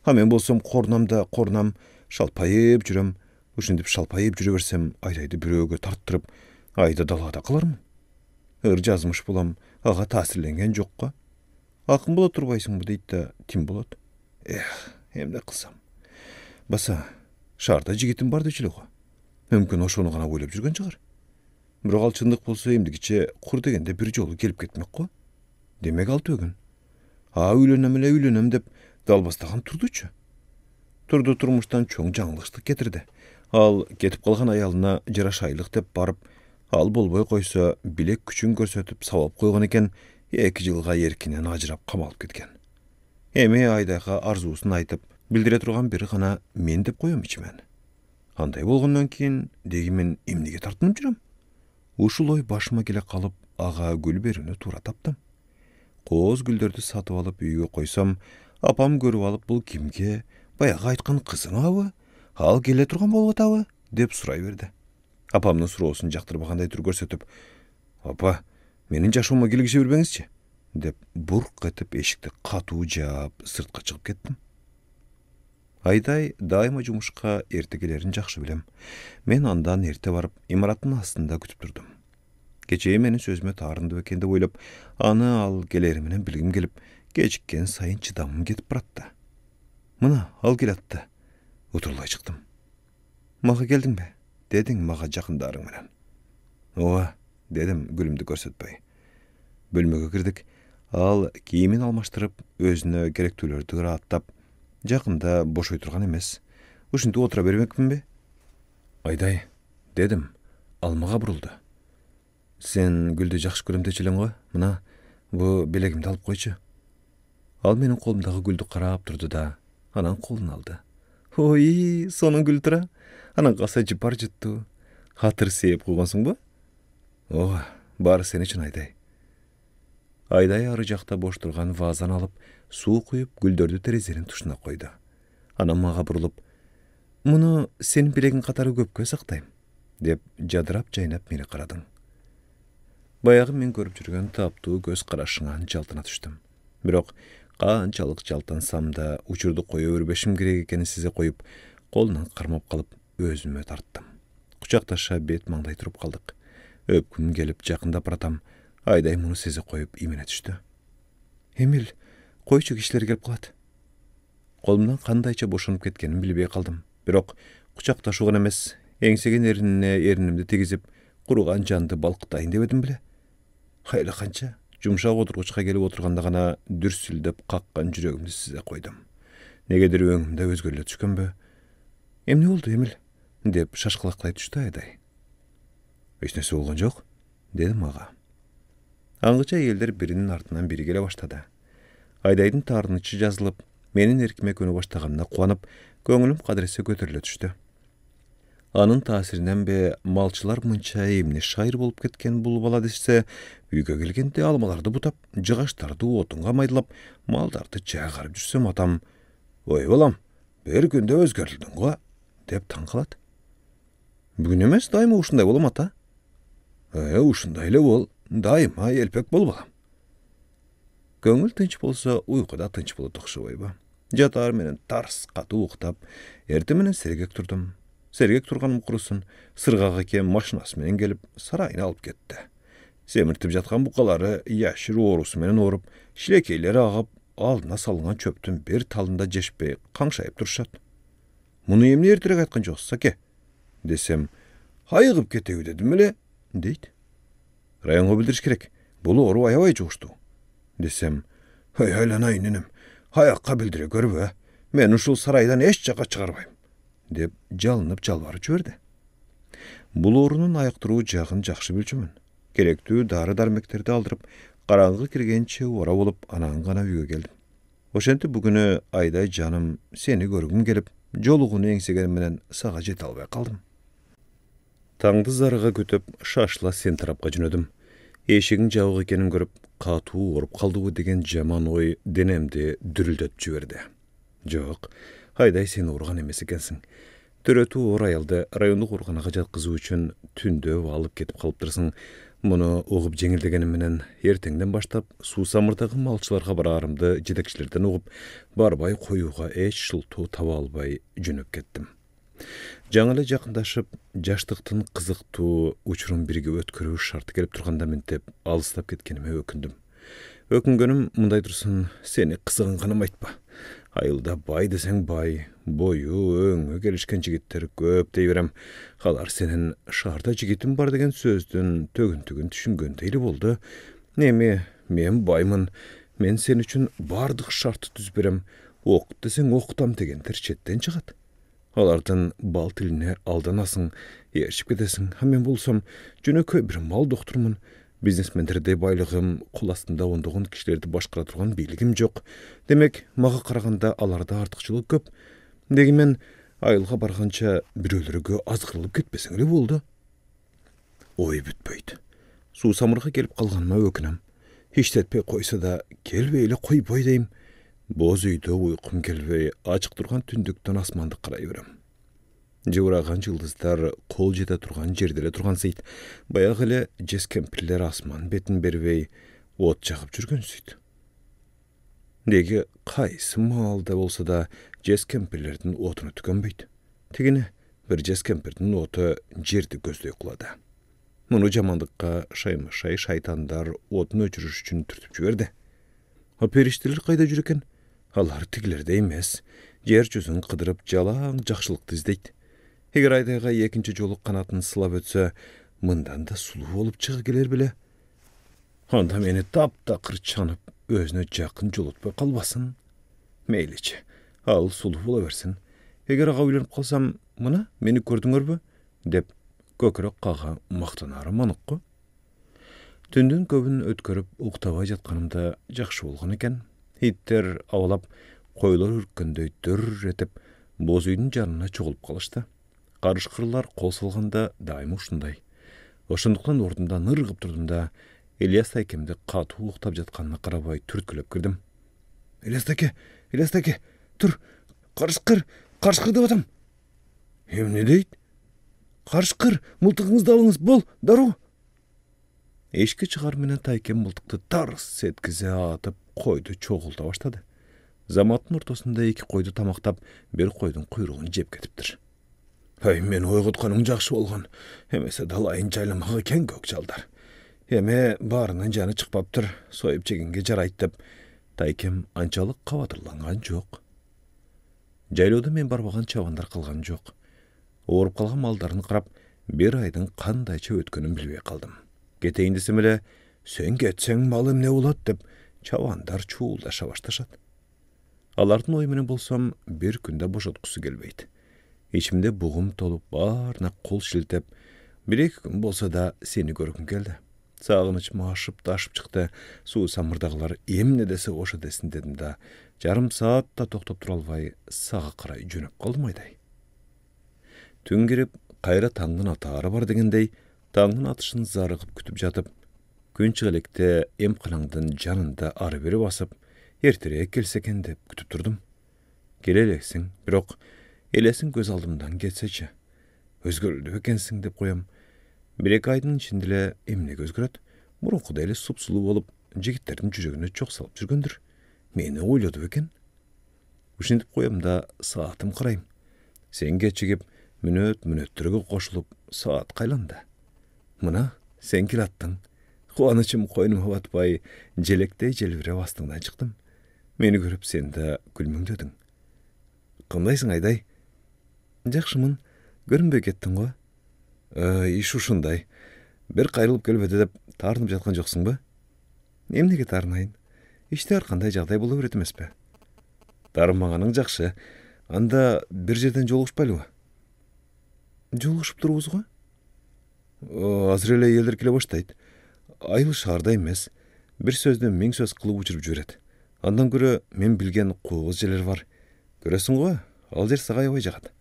Мен болсам қорнам, шалпайып жүрем. Ушіндіп шалпайып жүре берсем, айдайды біреуге тарттырып, айды далада қылармын. Ыр жазмыш болам, аға тасірленген жоққа. Ақын бола тұрбайсың бұ дейді, тим болады. Емді қылсам. Баса, шарда жігітім бар дечілі ғой. Мүмкін ошоны ғана ойлап жүрген шығар. Бірақ ал шындық болса емдігіче құр дегенде бір жолы келіп кетмек қой. Демек ал төгін. Үйленем деп далбастаған тұрдычы. Тұрды тұрмыштан чоң жаңылыштық кетірді. Ал кетіп қалған аялына жарашайлық деп барып, ал болбой қойса билек күшін көрсетіп сауап қойған екен, 2 жылға еркінен ажырап қамалып кеткен. Эме айдайға арзуысын айтып, білдіре тұрған бері ғана мен деп қоям ішімен. Андай болғаннан кейін дегімен емнеге тартынып жүрем. Ушыл ой башыма келе қалып, аға гүл беруіне тура таптым. Қоз гүлдерді сатып алып үйге қойсам, апам көріп алып бұл кімге, баяғы айтқан қызың ауы, ал келе тұрған болғат ауы, деп сұрай берді. Апамның сұраусын жақтырбағандай түр көрсетіп, апа, менің жашуыма келгіше бербеңізші, деп бұрқ етіп ешікті қату жап сыртқа шығып кеттім. Айдай дайыма жұмышқа ерте келерін жақшы білем. Мен андан ерте барып, имараттың астында күтіп тұрдым. Кечее менің сөзіме тарынды екенді ойлап, аны ал келеріменен білгім келіп, кечіккен сайын чыдамым кетіп баратты. Мына, ал келатты. Утырлай шықтым. Маға келдің бе? Дедің маға жақындарың менен. Оа, дедім гүлімді көрсетпей. Бөлмеге кірдік, ал киімін алмаштырып, өзіне керектүүлөрдү аттап, жақында бош отырған емес. Ушинтип отыра бермекпін бе? Айдай, дедім, алмаға бұрылды. Сен гүлді жақшы көремдечілің ғой, мына, бұ белегімді алып қойшы. Ал менің қолымдағы гүлді қарап тұрды да, анан қолын алды. Ой, соның гүл тұра, анан қаса жыпар жытту. Хатыр сееп қойғансың ба? О, бары сен үшін Айдай. Айдай ары жақта бош тұрған вазан алып, су құйып, гүлдерді терезенің тұшына қойды. Анам маға бұрылып, мұны сен білегін қатары көпке сақтайым, деп жадырап жайнап мені қарадың. Баяғы мен көріп жүрген таптуу көз қарашыңан жалтына түштім. Бирок қанчалық жалтансам да учурду қойы өрбешім керек екені сізе қойып, қолынан қармап қалып, өзіме тарттым. Құшақташа бет маңдай тұрып қалдық. Өпкім келіп жақында баратам, Айдай мұны сезе қойып имене түшті. Эмил, қойшы кишилер келіп қалады. Қолымнан қандайча бошанып кеткенін білбей қалдым. Бирок құшақташуған емес, еңсеген ерінімді тегізіп, құруған жанды балқытайын деп едім біле. Хайла қанша, жұмшақ отырғышқа келіп отырғанда ғана дүрсілдеп қаққан жүрегімді сізе қойдым. Негедір өңімді өзгерле түшкен бе? Эмне болды, Эмил? Деп шашқылақтай түшті Айдай. Ешнәрсе болған жоқ, дедім аға. Аңғыча елдер бірінің артынан бірі келе баштады. Айдайдың тарынычы жазылып, менің еркіме көне баштағанына қуанып, көңілім қадіресе көтеріле түшті. Анын таасиринен бе малчылар мынча эмне шайыр болып кеткен бұл бала десе, үйге келгенде алмаларды бұтап, жығаштарды отынға майдылап, малдарды жағарып жүрсем атам, «Ой, балам, бір күнде өзгерілдің ғой», деп таңқалады. Бүгін емес, дайыма ушындай болам ата. Ушындайлы бол, дайыма елпек бол балам. Көңіл тынч болса, ұйқыда тынч болады оқшы ойба. Jatar menen tars kаты uktap, erti menen sergek turdum. Sergek turganym kurusun, sırgaga kem maşinası menen gelip sarayına alıp ketdi. Semirtip jatkan bukalary ýaşyr orusu menen orup, şilekeyleri agap, aldyna salıngan çöptün bir talında jeşpey kaňşaýyp durşat. Muny emne ertirek aýtgan joksa ke? Desem, haýygyp ketegi dedim ele, deyt. Raýoňa bildiriş kerek, bulu orup aýabay joşdy. Desem, haýlanay nenem, hayakka bildire görbe, men uşul saraydan eş jaka çygarbaým, dep jalanyp jalbaryp jiberde. Bul orunun aýaktyryw jagyn jakşy bilýärmin. Gerekli dary darmeklerdi aldyryp, garaňgy kirgençe ora bolup anaň gana üýge geldim. Oşenti bugünü Ayday canım seni görgüm gelip, jolugyny eňsegen menen saga jet albay kaldym. Taňdy zarıga götüp şaşla sen tarapga jönödüm. Eşigin jabık ekenin görüp, katuw orup kaldyby degen jaman oy denemde dürüldet jiberdi. Jok, Ayday seni urgan emes ekensiň. Töretü orayalda rayonluk urganaga jatkyzy üçin tünde alıp ketip kalypdyrsyň. Muny ogup jeňildegenim menen erteňden başlap suw samyrdagy malçylarga bararymdy jedekçilerden ogup barbay koyuga eç şylty taba albay jönüp ketdim. Jaňyla jakyndaşyp jaşlykdyn kızykty uçurum birge ötkürüş şarty gelip turganda mentep alystap ketkenime ökündüm. Öküngenim munday dursun, seni kızygynganam aýtpa. Aýylda bay deseň bay, boyu öňe gelişken jigitler köp deýberem. Halar senin şarda jigitim bar degen sözdün tögün düşüngendeýli boldy. Nemi, men baymyn, men sen üçin bardyk şarty düzberem. Ok deseň oktam degenler çetten çygat. Alardan bal tiline aldanasyň, ýerşip gedesiň. Ha men bolsam, jönököy bir mal doktormун. Biznesmenlerde baylygym, kul astynda ondogun kişilerdi başkara turgan biligim jok. Demek, maga karaganda alarda artykçylyk köp. Degi men aýylga bargança birölerige azgyrlyp ketmeseň ele boldy. Oý bütbeýdi. Suw samyrga gelip kalganyma ökünem. Hiç tetpey koysa da gelbeýle koýboý deýim. Boz üýde uykum gelbey, açyk turgan tündükden asmandy garaýberem. Jewragan yıldızlar kol jete turgan jerdere turgan syt. Bayağı ele jeskempirler asman betin berbey ot jagıp jürgen syt. Degi kaýsy malda bolsa da jeskempirlerden otuny tükenbeýdi. Tigine bir jeskempirden otu jerdi gözlöy kulady. Muny jamandykka şaýmy-şaý şaýtandar otunu öçürüş üçin türtüp jiberdi. Ha perişteler kaýda jüreken? Alar tigilerde emes, yer jüzün kıdırıp jalaň jakşylykdy izdeýdi. Eger Aýdayga ekinçi joluk kanatyn sılap ötse, mından da suluw bolup çygy geler bile. Onda meni taptakır çanyp, özüne jakyn jolutpay kalbasyn. Meýliçi, al suluw bola bersin. Eger aga öýlenip kalsam, mına meni gördüňerbi? Dep kökrek kaga maktanarym anykky. Tündün köbün ötkörüp uktaba jatkanymda jakşy bolgan eken. Hitler awalap koylar ürkendöy dür etip boz üýdün janına çogulup kalyşdy. Garışkırlar kol salganda daim uşunday. Oşunduktan ordunda nırgıp durdum da Elias Taykemde katuw uktap jatkanına karabay türtkülep girdim. Elias Tayke, tur, karışkır dep atam. Emne deyt? Karışkır, multygyňyzdy alyňyz, bol, daru. Eşki çıgar menen Taykem multykty tars setkize atıp koydu çogulta başladı. Zamatın ortasında iki koydu tamaktap bir koydun kuyruğunu jep ketipdir. Hey, men oýgutganym jakşy bolgan. Hemese dalayyn jaylamagy ken gökçaldar. Heme barynyň jany çykpapdyr, soýup jegenge jaraýt dep Taykem ançalyk kawatyrlangan jok. Jaylawda men barbagan çawandar kılgan jok. Orup kalgan maldaryny qarap, bir aýdyň kandaýça ötkenini bilbey kaldym. Geteýin desem ele, sen getseň malym ne bolat dep çawandar çuuldaşa başlaşat. Alardyň oý menen bolsam bir günde boşatgusy gelbeýdi. İçimde buğum tolup barına kol şiltep, bir-iki gün bolsa da seni görgüm geldi. Sağınıçım aşıp taşıp çıktı, suw samyrdagylar emne dese oşa desin dedim da, jarym saat da toktop tura albay sağa karay jönüp kaldym Aýday. Tün girip, kayra taňdyn atary bar degendey, taňdyn atyşyny zarıgyp kütüp jatyp, gün çygelekde emkalaňdyn janynda ary beri basyp, erterek gelseken dep kütüp durdum. Geleleksin, birok, elesin göz aldımdan geçseçi. Özgürlüdü ekensiň dep koyam. Bir-iki aýdyn içindile emne gözgüret, murunkuda ele supsulu bolup, jigitlerdiň jüregine çok salyp jürgendir. Meni oýlady eken. Ушинтип коем да саатым карайм. Sen geçigip мүнөттөргө кошулуп саат кайланды. Мына sen килаттың. Кубанычым койнума батпай, желектей желбиреп астыңдан чыктым. Мени көрүп сен да күлмөңдөдүң. Кандайсың Айдай? Жакшымын, көрүнбөй кеттиң го. Иш ушундай. Бир кайрылып келбеди деп таарынып жаткан жоксуңбу? Эмнеге таарынайын? Иште ар кандай жагдай боло берет эмеспи? Таарынбаганың жакшы. Анда бир жерден жолугушпайлыбы? Жолугушуп турбуз го? Азыр эле элдер келе баштайт. Айыл шаарда эмес. Бир сөздөн миң сөз кылып учуруп жиберет. Андан көрө мен билген кооз жерлер бар. Көрөсүң го? Ал жер сага аябай жагат.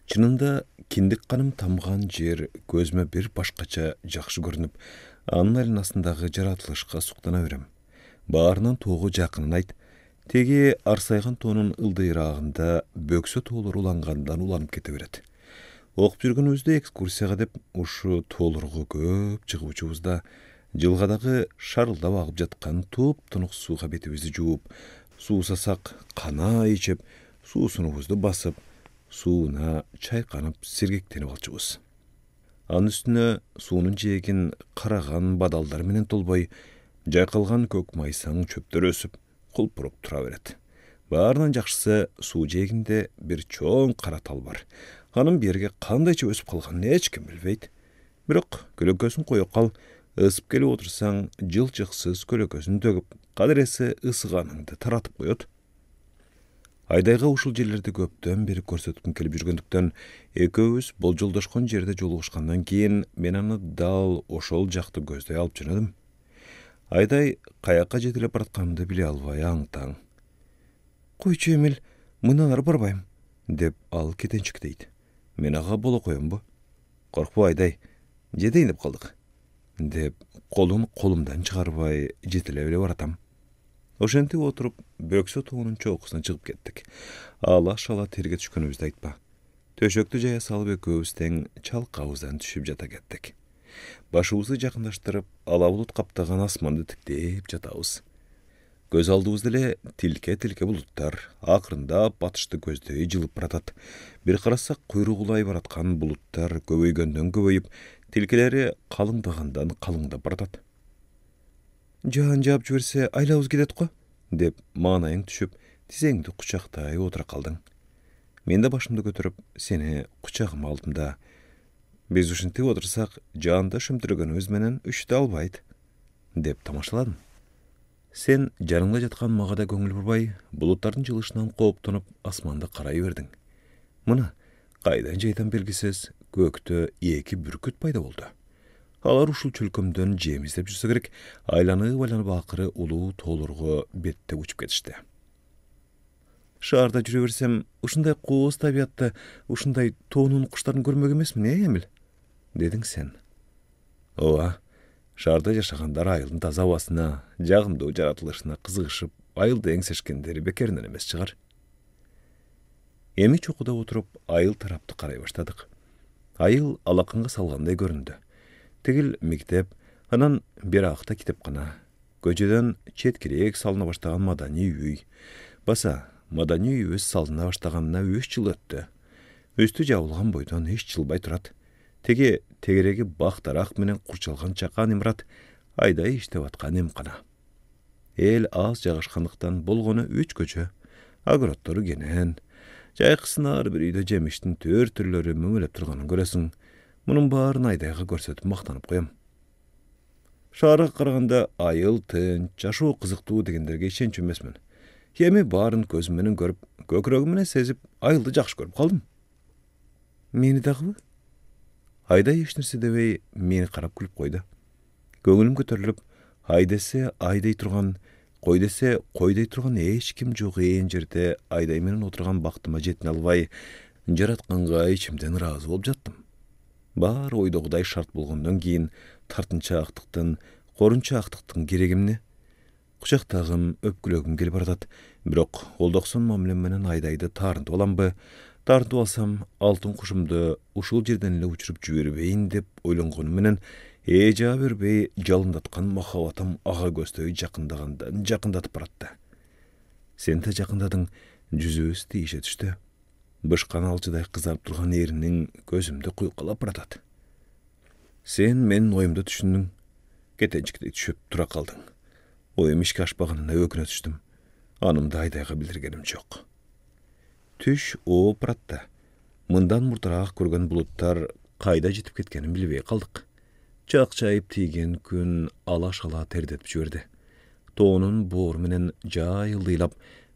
Чынында киндик каным тамган жер көзүмө бир башкача жакшы көрүнүп, анын айланасындагы жаратылышка суктана берем. Баарынан тоого жакынын айт. Теги арсайган тоонун ылдыйраагында бөксө тоолор улангандан уланып кете берет. Окуп жүргөнүбүздө экскурсияга деп ушу тоолорго көп чыгып учубузда жылгадагы шарылдап агып жаткан туп-тунук сууга бетибизди жууп, суусасак кана ичип, суусунубузду басып, сууна чайканып сергектенип алчубуз. Анын үстүнө суунун жээгин караган бадалдар менен толбой, жайкалган көк майсаң чөптөр өсүп, кулпуруп тура берет. Баарынан жакшысы суу жээгинде бир чоң кара тал бар. Анын берге кандайча өсүп калганын эч ким билбейт. Бирок көлөкөсүн коюп кал, ысып келип отурсаң, жылчыксыз көлөкөсүн төгүп, кадыресе ысыганыңды таратып коет. Айдайга ушул жерлерди көптөн бери көрсөткүм келип жүргөндүктөн, экөөбүз болжолдошкон жерде жолугушкандан кийин мен аны дал ошол жакты көздөй алып жөнөдүм. Айдай каяка жетелеп баратканымды биле албай аң-таң. Койчу Эмил, мыналар барбайм, деп ал кетенчиктейт. Мен ага боло коембу? Коркпо Айдай, жетейин деп калдык, деп колун колумдан чыгарбай жетелеп эле баратам. Ошентип отуруп, бөксө тоонун чокусуна чыгып кеттик. Ала-шала терге түшкөнүбүздү айтпа. Төшөктү жая салып экөөбүз тең чалкабыздан түшүп жата кеттик. Башыбызды жакындаштырып, ала булут каптаган асманды тиктеп жатабыз. Көз алдыбызда эле тилке-тилке булуттар акырындап батышты көздөй жылып баратат. Бир карасак куйругулай бараткан булуттар көбөйгөндөн көбөйүп, тилкелери калыңдагандан калыңдап баратат. Жаан жаап жиберсе айлабыз кетет го, деп маанайың түшүп, тизеңди кучактай отура калдың. Мен да башымды көтөрүп, сени кучагыма алдым да, биз ушинтип отурсак, жаанда шөмтүрөгөнүбүз менен үштө албайт, деп тамашаладым. Сен жаныңда жаткан мага да көңүл бурбай, булуттардын жылышынан кооптонуп, асманды карай бердиң. Мына, кайдан жайдан белгисиз, көктө эки бүркүт пайда болду. Алар ушул чөлкөмдөн жем издеп жүрсө керек, айланып акыры улуу тоолорго беттеп учуп кетишти. Шаарда жүрө берсем, ушундай кооз табиятты, ушундай тоонун куштарын көрмөк эмесмин, Эмил? Дедиң сен. Ооба, шаарда жашагандар айылдын таза абасына, жагымдуу жаратылышына кызыгышып, айылды эңсешкендери бекеринен эмес чыгар. Эми чокуда отуруп, айыл тарапты карай баштадык. Айыл алакынга салгандай көрүндү. Тигил мектеп, анан бир акта китепкана. Көчөдөн четкирээк салына баштаган маданий үй. Баса, маданий үйүбүз салына баштаганына 3 жыл өттү. Үстү жабылган бойдон эч жылбай турат. Теги тегереги бак-дарак менен курчалган чакан имарат, Айдай иштеп аткан эмкана. Эл аз жагышкандыктан болгону 3 көчө. Огороддору кенен. Жайкысын ар бир үйдө жемиштин төр түрлөрү мөңөлөп турганын көрөсүң. Мунун баарын Айдайга көрсөтүп мактанып коем. Шаарга караганда айыл тынч, жашоо кызыктуу дегендерге ишенчү эмесмин. Эми баарын көзүм менен көрүп, көкүрөгүм менен сезип, айылды жакшы көрүп калдым. Мени дагыбы? Айдай эч нерсе дебей мени карап күлүп койду. Көңүлүм көтөрүлүп, ай десе айдай турган, кой десе койдой турган эч ким жок ээн жерде Айдай менен отурган бактыма жетине албай, жаратканга ичимден ыраазы болуп жаттым. Баары ойдогудай шарт болгондон кийин тартынчаактыктын, корунчаактыктын кереги эмне? Кучактагым, өпкүлөгүм келип баратат. Бирок колдоксон мамилем менен Айдайды таарынтып аламбы? Тартып алсам, алтын кушумду ушул жерден эле учуруп жибербейин деп ойлонгонум менен эжа бербей жалындаткан махабатым ага көздөй жакындагандан жакындатып баратты. Sen de жақындадың, жүзөбүз тийише түштү. Бышкан алчыдай кызарып турган эриниң көзүмдү куйкалап баратат. Sen менин оюмду түшүндүң. Кетенчиктей түшүп тура калдың. Оюм ишке ашпаганына өкүнө түштүм. Анымды Айдайга билдиргеним жок. Түш ооп баратты. Мындан мурдараак көргөн булуттар кайда жетип кеткенин билбей калдык. Чакчайып тийген күн ала-шала тердетип жиберди. Тоонун боору менен жайылдыйлап,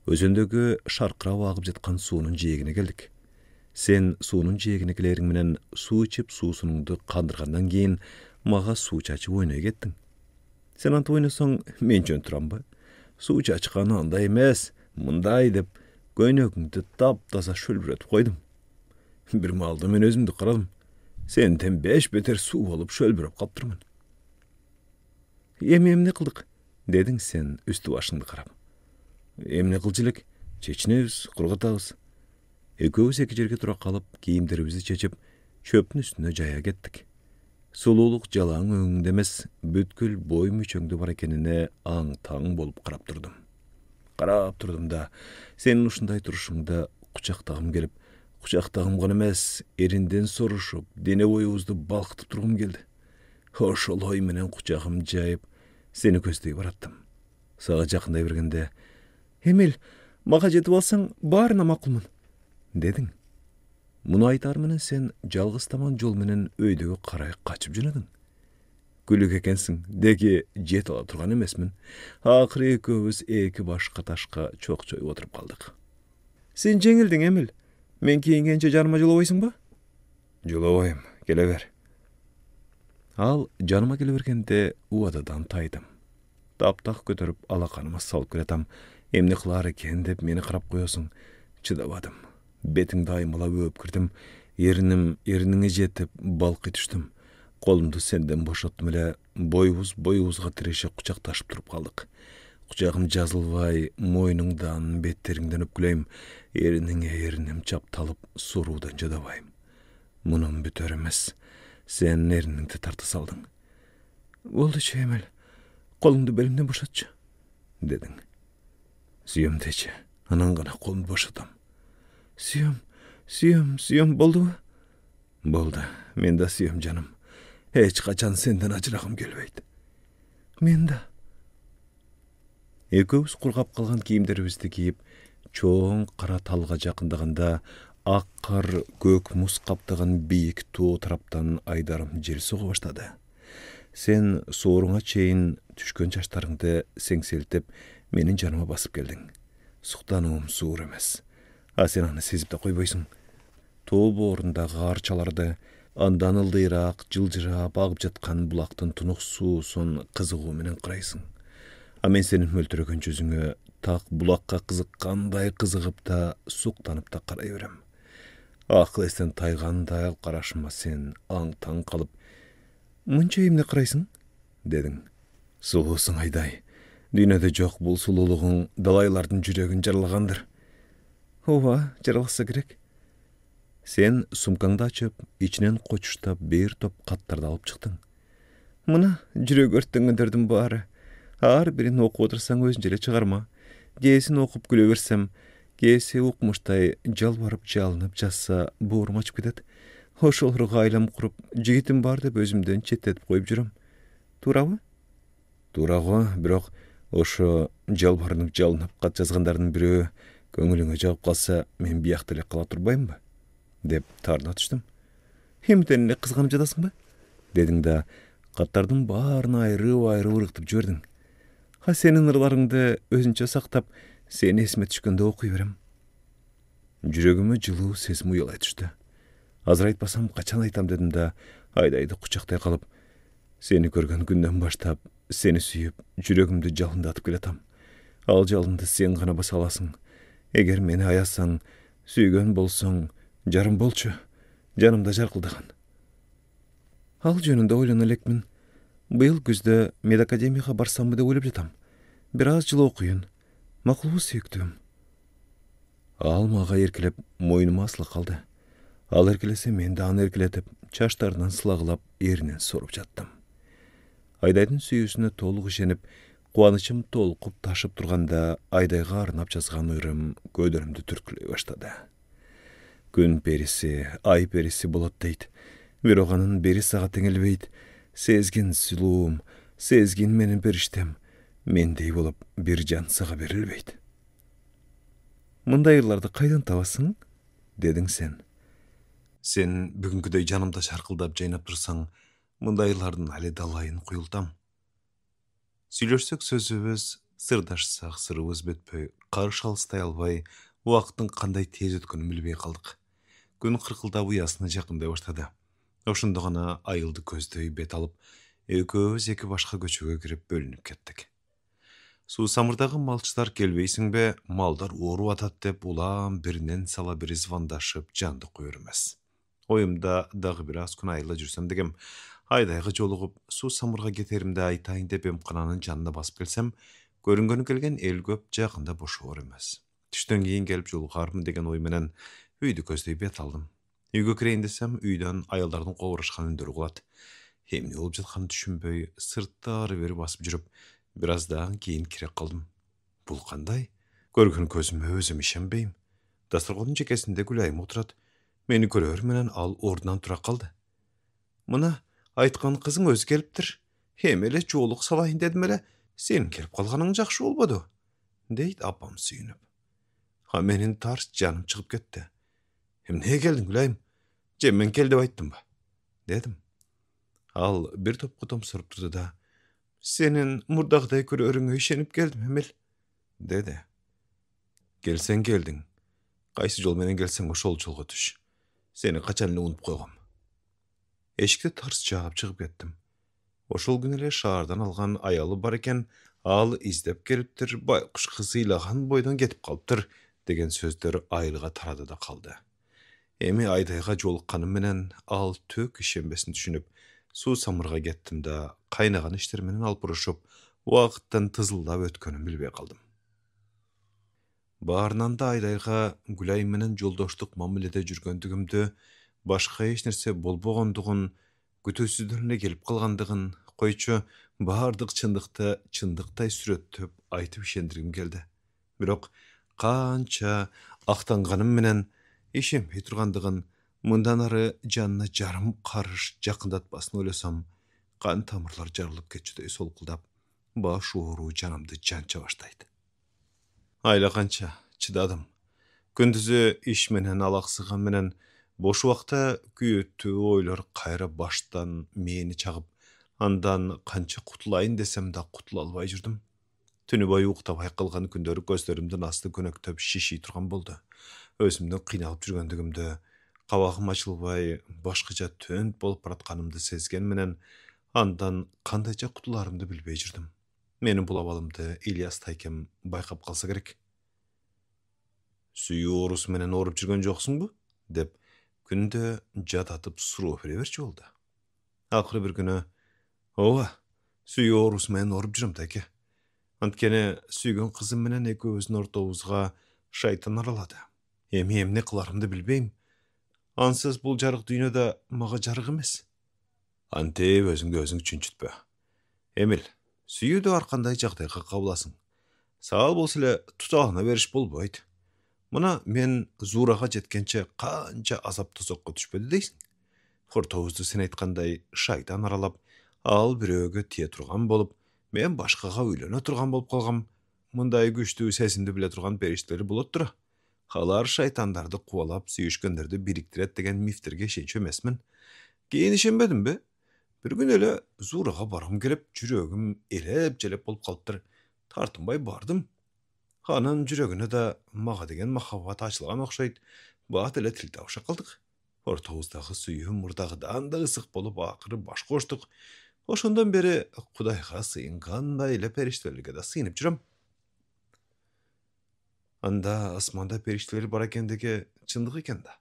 өзөндөгү шаркырап агып жаткан суунун жээгине келдик. Sen суунун жээгине келериң менен суу ичип суусунуңду кандыргандан кийин мага суу чачып ойной кеттиң. Sen антип ойносоң, мен жөн турамбы? Суу чачкан андай эмес, мындай деп көйнөгүңдү таптаза шөлбүрөтүп койдум. Бир маалда мен өзүмдү карадым. Сенден 5 бетер суу болуп шөлбүрөп калыптырмын. Эмне кылдык? Дедиң сен үстү башыңды карап. Эмне кылчу элек? Чечинебиз, кургатабыз. Экөөбүз эки жерге тура калып, кийимдерибизди чечип, чөптүн үстүнө жая кеттик. Сулуулук жалаң өңүңдө эмес, бүткүл бой мүчөңдө бар экенине аң-таң болуп карап турдум. Карап турдум да, сенин ушундай турушуңда кучактагым келип, кучактагым гана эмес, эринден сорушуп, дене боюбузду балкытып тургум келди. Ошол ой менен кучагым жайып, сени көздөй бараттым. Сага жакындай бергенде, «Эмил, мага жетип алсаң, баарына макулмун», дедиң. Муну айтар менен сен жалгыз-таман жол менен өйдөгө карай качып жөнөдүң. Күлүк экенсиң, деги жете ала турган эмесмин. Акыры экөөбүз эки башка ташка чокчоюп отуруп калдык. Сен жеңилдиң, Эмил. Мен кийингенче жаныма жолобойсуңбу? Жолобойм, келе бер. Ал жаныма келе бергенде убададан тайдым. Таптак көтөрүп алаканыма салып келатам. Эмне кылар экен деп мени карап коесуң. Чыдабадым. Бетиңди аймалап өп кирдим. Эриниңе жетип балкый түштүм. Колумду сенден бошоттум эле, боюбузга тирешип кучакташып туруп калдык. Кучагым жазылбай, мойнуңдан, беттериңден өпкүлөйм. Эриним чапталып, суруудан жадабайм. Мунун бүтөр эмес. Сен эриниңди тарта салдың. Болдучу, Эмил. Колуңду белимден бошотчу, дедиң. Сүйөм дечи, анан гана колумду бошотом. Сүйөм, болдубу? Болду, мен да сүйөм жаным. Эч качан сенден ажырагым келбейт. Мен да. Экөөбүз кургап калган кийимдерибизди кийип, чоң кара талга жакындаганда ак кар, көк муз каптаган бийик тоо тараптан айдарым жел сого баштады. Сен сооруңа чейин түшкөн чачтарыңды сеңселтип, менин жаныма басып келдиң. Суктануум суур эмес. А сен аны сезип да койбойсуң. Тоо боорундагы арчаларды, андан ылдыйраак жылжырап агып жаткан булактын тунук суусун кызыгуу менен карайсың. А мен сенин мөлтүрөгөн жүзүңө так булакка кызыккандай кызыгып да, суктанып да карай берем. Акыл эстен тайгандай ал карашыма сен аң-таң калып, «Мынча эмне карайсың?» дедиң. Сулуусуң, Айдай. Дүйнөдө жок бул сулуулугуң далайлардын жүрөгүн жаралагандыр. Ооба, жаралса керек. Сен сумкаңды ачып, ичинен кочуштап бир топ каттарды алып чыктың. Мына жүрөк өрттөнгөндөрдүн баары. Ар бирин окуп отурсаң өзүнчө эле чыгарма. Кээсин окуп күлө берсем, кээси укмуштай жалбарып жалынып жазса боорум ачып кетет. Ошолорго айлам куруп, жигитим бар деп өзүмдөн четтетип коюп жүрөм. Туурабы? Туура го, бирок ошо жалбарынып жалынып кат жазгандардын бирөө көңүлүңө жагып калса, мен биякта эле кала турбаймбы? Деп таарына түштүм. Эмден эле кызганып жатасыңбы? Дедиң да, каттардын баарын айрып ырыктып жибердиң. А сенин ырларыңды өзүнчө сактап, сени эсиме түшкөндө окуй берем. Жүрөгүмө жылуу сезим уялай түштү. Азыр айтпасам качан айтам дедим да, Айдайды кучактай калып, сени көргөн күндөн баштап, сени сүйүп, жүрөгүмдү жалындатып келатам. Ал жалынды сен гана баса аласың. Эгер мени аясаң, сүйгөн болсоң, жарым болчу, жанымда жаркылдаган. Ал жөнүндө ойлоно элекмин. Быйыл күздө медакадемияга барсамбы деп ойлоп жатам. Бир аз жыл окуйун. Макулбу, сүйүктүүм? Ал мага эркелеп, мойнума асыла калды. Ал эркелесе мен да аны эркелетип, чачтарынан сылагылап, эринен соруп жаттым. Айдайдын сүйүүсүнө толук ишенип, Кубанычым толкуп ташып турганда Айдайга арнап жазган ырым көдөрүмдү түрткүлөй баштады. Күн периси, ай периси болот дейт. Бирок анын бери сага теңелбейт. Сезгин сулуум, сезгин менин периштем, мендей болуп бир жан сага берилбейт. Мындай ырларды кайдан табасың? Дедиң сен. Сен бүгүнкүдөй жанымда шаркылдап жайнап турсаң, мындай ырлардын али далайын куюлтам. Сүйлөшсөк сөзүбүз, сырдашсак сырыбыз бөтпөй, карыш алыстай албай, убакыттын кандай тез өткөнүн билбей калдык. Күн кыркылдап уясына жакындай баштады. Ошондо гана айылды көздөй бет алып, экөөбүз эки башка көчөгө кирип бөлүнүп кеттик. Суу самырдагы малчылар келбейсиңбе, малдар ооруп атат деп улам биринен сала бири звондашып жанды коер эмес. Оюмда дагы бир аз күн айылда жүрсөм дегем, Айдайга жолугуп, суу самырга кетеримде айтайын деп эмкананын жанына басып келсем, көрүнгөнү келген эл көп жакында бошобор эмес. Түштөн кийин келип жолугармын деген ой менен үйдү көздөй бет алдым. Үйгө кирейин десем, үйдөн аялдардын кобурашкан үндөрү кулат. Эмне болуп жатканын түшүнбөй, сыртта ары бери басып жүрүп, бир аздан кийин кире калдым. Бул кандай? Көргөн көзүмө өзүм ишенбейм. Дасторкондун чекесинде Гүлайым отурат. Мени көрөр менен ал ордунан тура калды. Мына айткан кызың өзү келиптир. Эми эле жоолук салайын дедим эле, сенин келип калганың жакшы болбоду? Дейт апам сүйүнүп. А менин тарс жаным чыгып кетти. Эмнеге келдиң, Гүлайым? Же мен кел деп айттымбы? Дедим. Ал бир топко томсоруп турду да, сенин мурдагыдай көрөрүңө ишенип келдим эмел, деди. Келсең келдиң. Кайсы жол менен келсең ошол жолго түш. Сени качан эле унуп койгом. Эшикти тарс жаап чыгып кеттим. Ошол күнү эле шаардан алган аялы бар экен, ал издеп келиптир, байкуш кыз ыйлаган бойдон кетип калыптыр деген сөздөр айылга тарады да калды. Эми Айдайга жолукканым менен ал төк ишенбесин түшүнүп, суу самырга кеттим да кайнаган иштер менен алып урушуп, убакыттын тызылдап өткөнүн билбей калдым. Баарынан да Айдайга Гүлайым менен жолдоштук мамиледе жүргөндүгүмдү, башка эч нерсе болбогондугун, күтүүсүздөн эле келип калгандыгын, койчу баардык чындыкты чындыктай сүрөттөп айтып ишендиргим келди. Бирок канча актанганым менен ишенбей тургандыгын, мындан ары жанына жарым карыш жакындатпасын ойлосом, кан тамырлар жарылып кетчүдөй солкулдап, баш ооруу жанымды жанча баштайт. Айлаганча чыдадым. Күндүзү иш менен алаксыган менен бош убакта күйөттүү ойлор кайра баштан мени чагып, андан канча кутулайын десем да кутула албай жүрдүм. Түнү бою уктабай калган күндөрү көздөрүмдүн асты көнөктөп шиший турган болду. Өзүмдүн кыйналып жүргөндүгүмдү, кабагым ачылбай, башкача төнд болуп баратканымды сезген менен, андан кандайча кутуларымды билбей жүрдүм. Менин бул абалымды Ильяс тайкем байкап калса керек. Сүйүү оорусу менен ооруп жүргөн жоксуңбу? Деп күндө жататып суроо бере берчү болду. Акыры бир күнү, ооба, сүйүү оорусу менен ооруп жүрөм тайке. Анткени сүйгөн кызым менен экөөбүздүн ортобузга шайтан аралады. Эми эмне кыларымды билбейм. Ансыз бул жарык дүйнөдө мага жарык эмес. Антип өзүңдү өзүң чүнчүтпө. Эмил, сүйүүдө ар кандай жагдайга кабыласың. Саал болсо эле туталана бериш болбойт. Мына мен Зурага жеткенче канча азап тозокко түшпөдү дейсиң. Ортобузду сен айткандай шайтан аралап, ал бирөөгө тие турган болуп, мен башкага үйлөнө турган болуп калгам. Мындай күчтүү сезимди биле турган периштелер болот тура. Алар шайтандарды кубалап сүйүшкөндөрдү бириктирет деген мифтерге ишенчү эмесмин. Кийин ишенбедимби? Бир күнү эле Зурага баргым келип, жүрөгүм элеп-желеп болуп калыптыр. Тартынбай бардым. Анын жүрөгүнө да мага деген махаббат ачылган окшойт. Бат эле тил табыша калдык. Ортобуздагы сүйүү мурдагыдан да ысык болуп, акыры баш коштук. Ошондон бери Кудайга сыйынгандай эле периштелерге да сыйынып жүрөм. Анда асманда периштелер бар экендиги чындык экен да.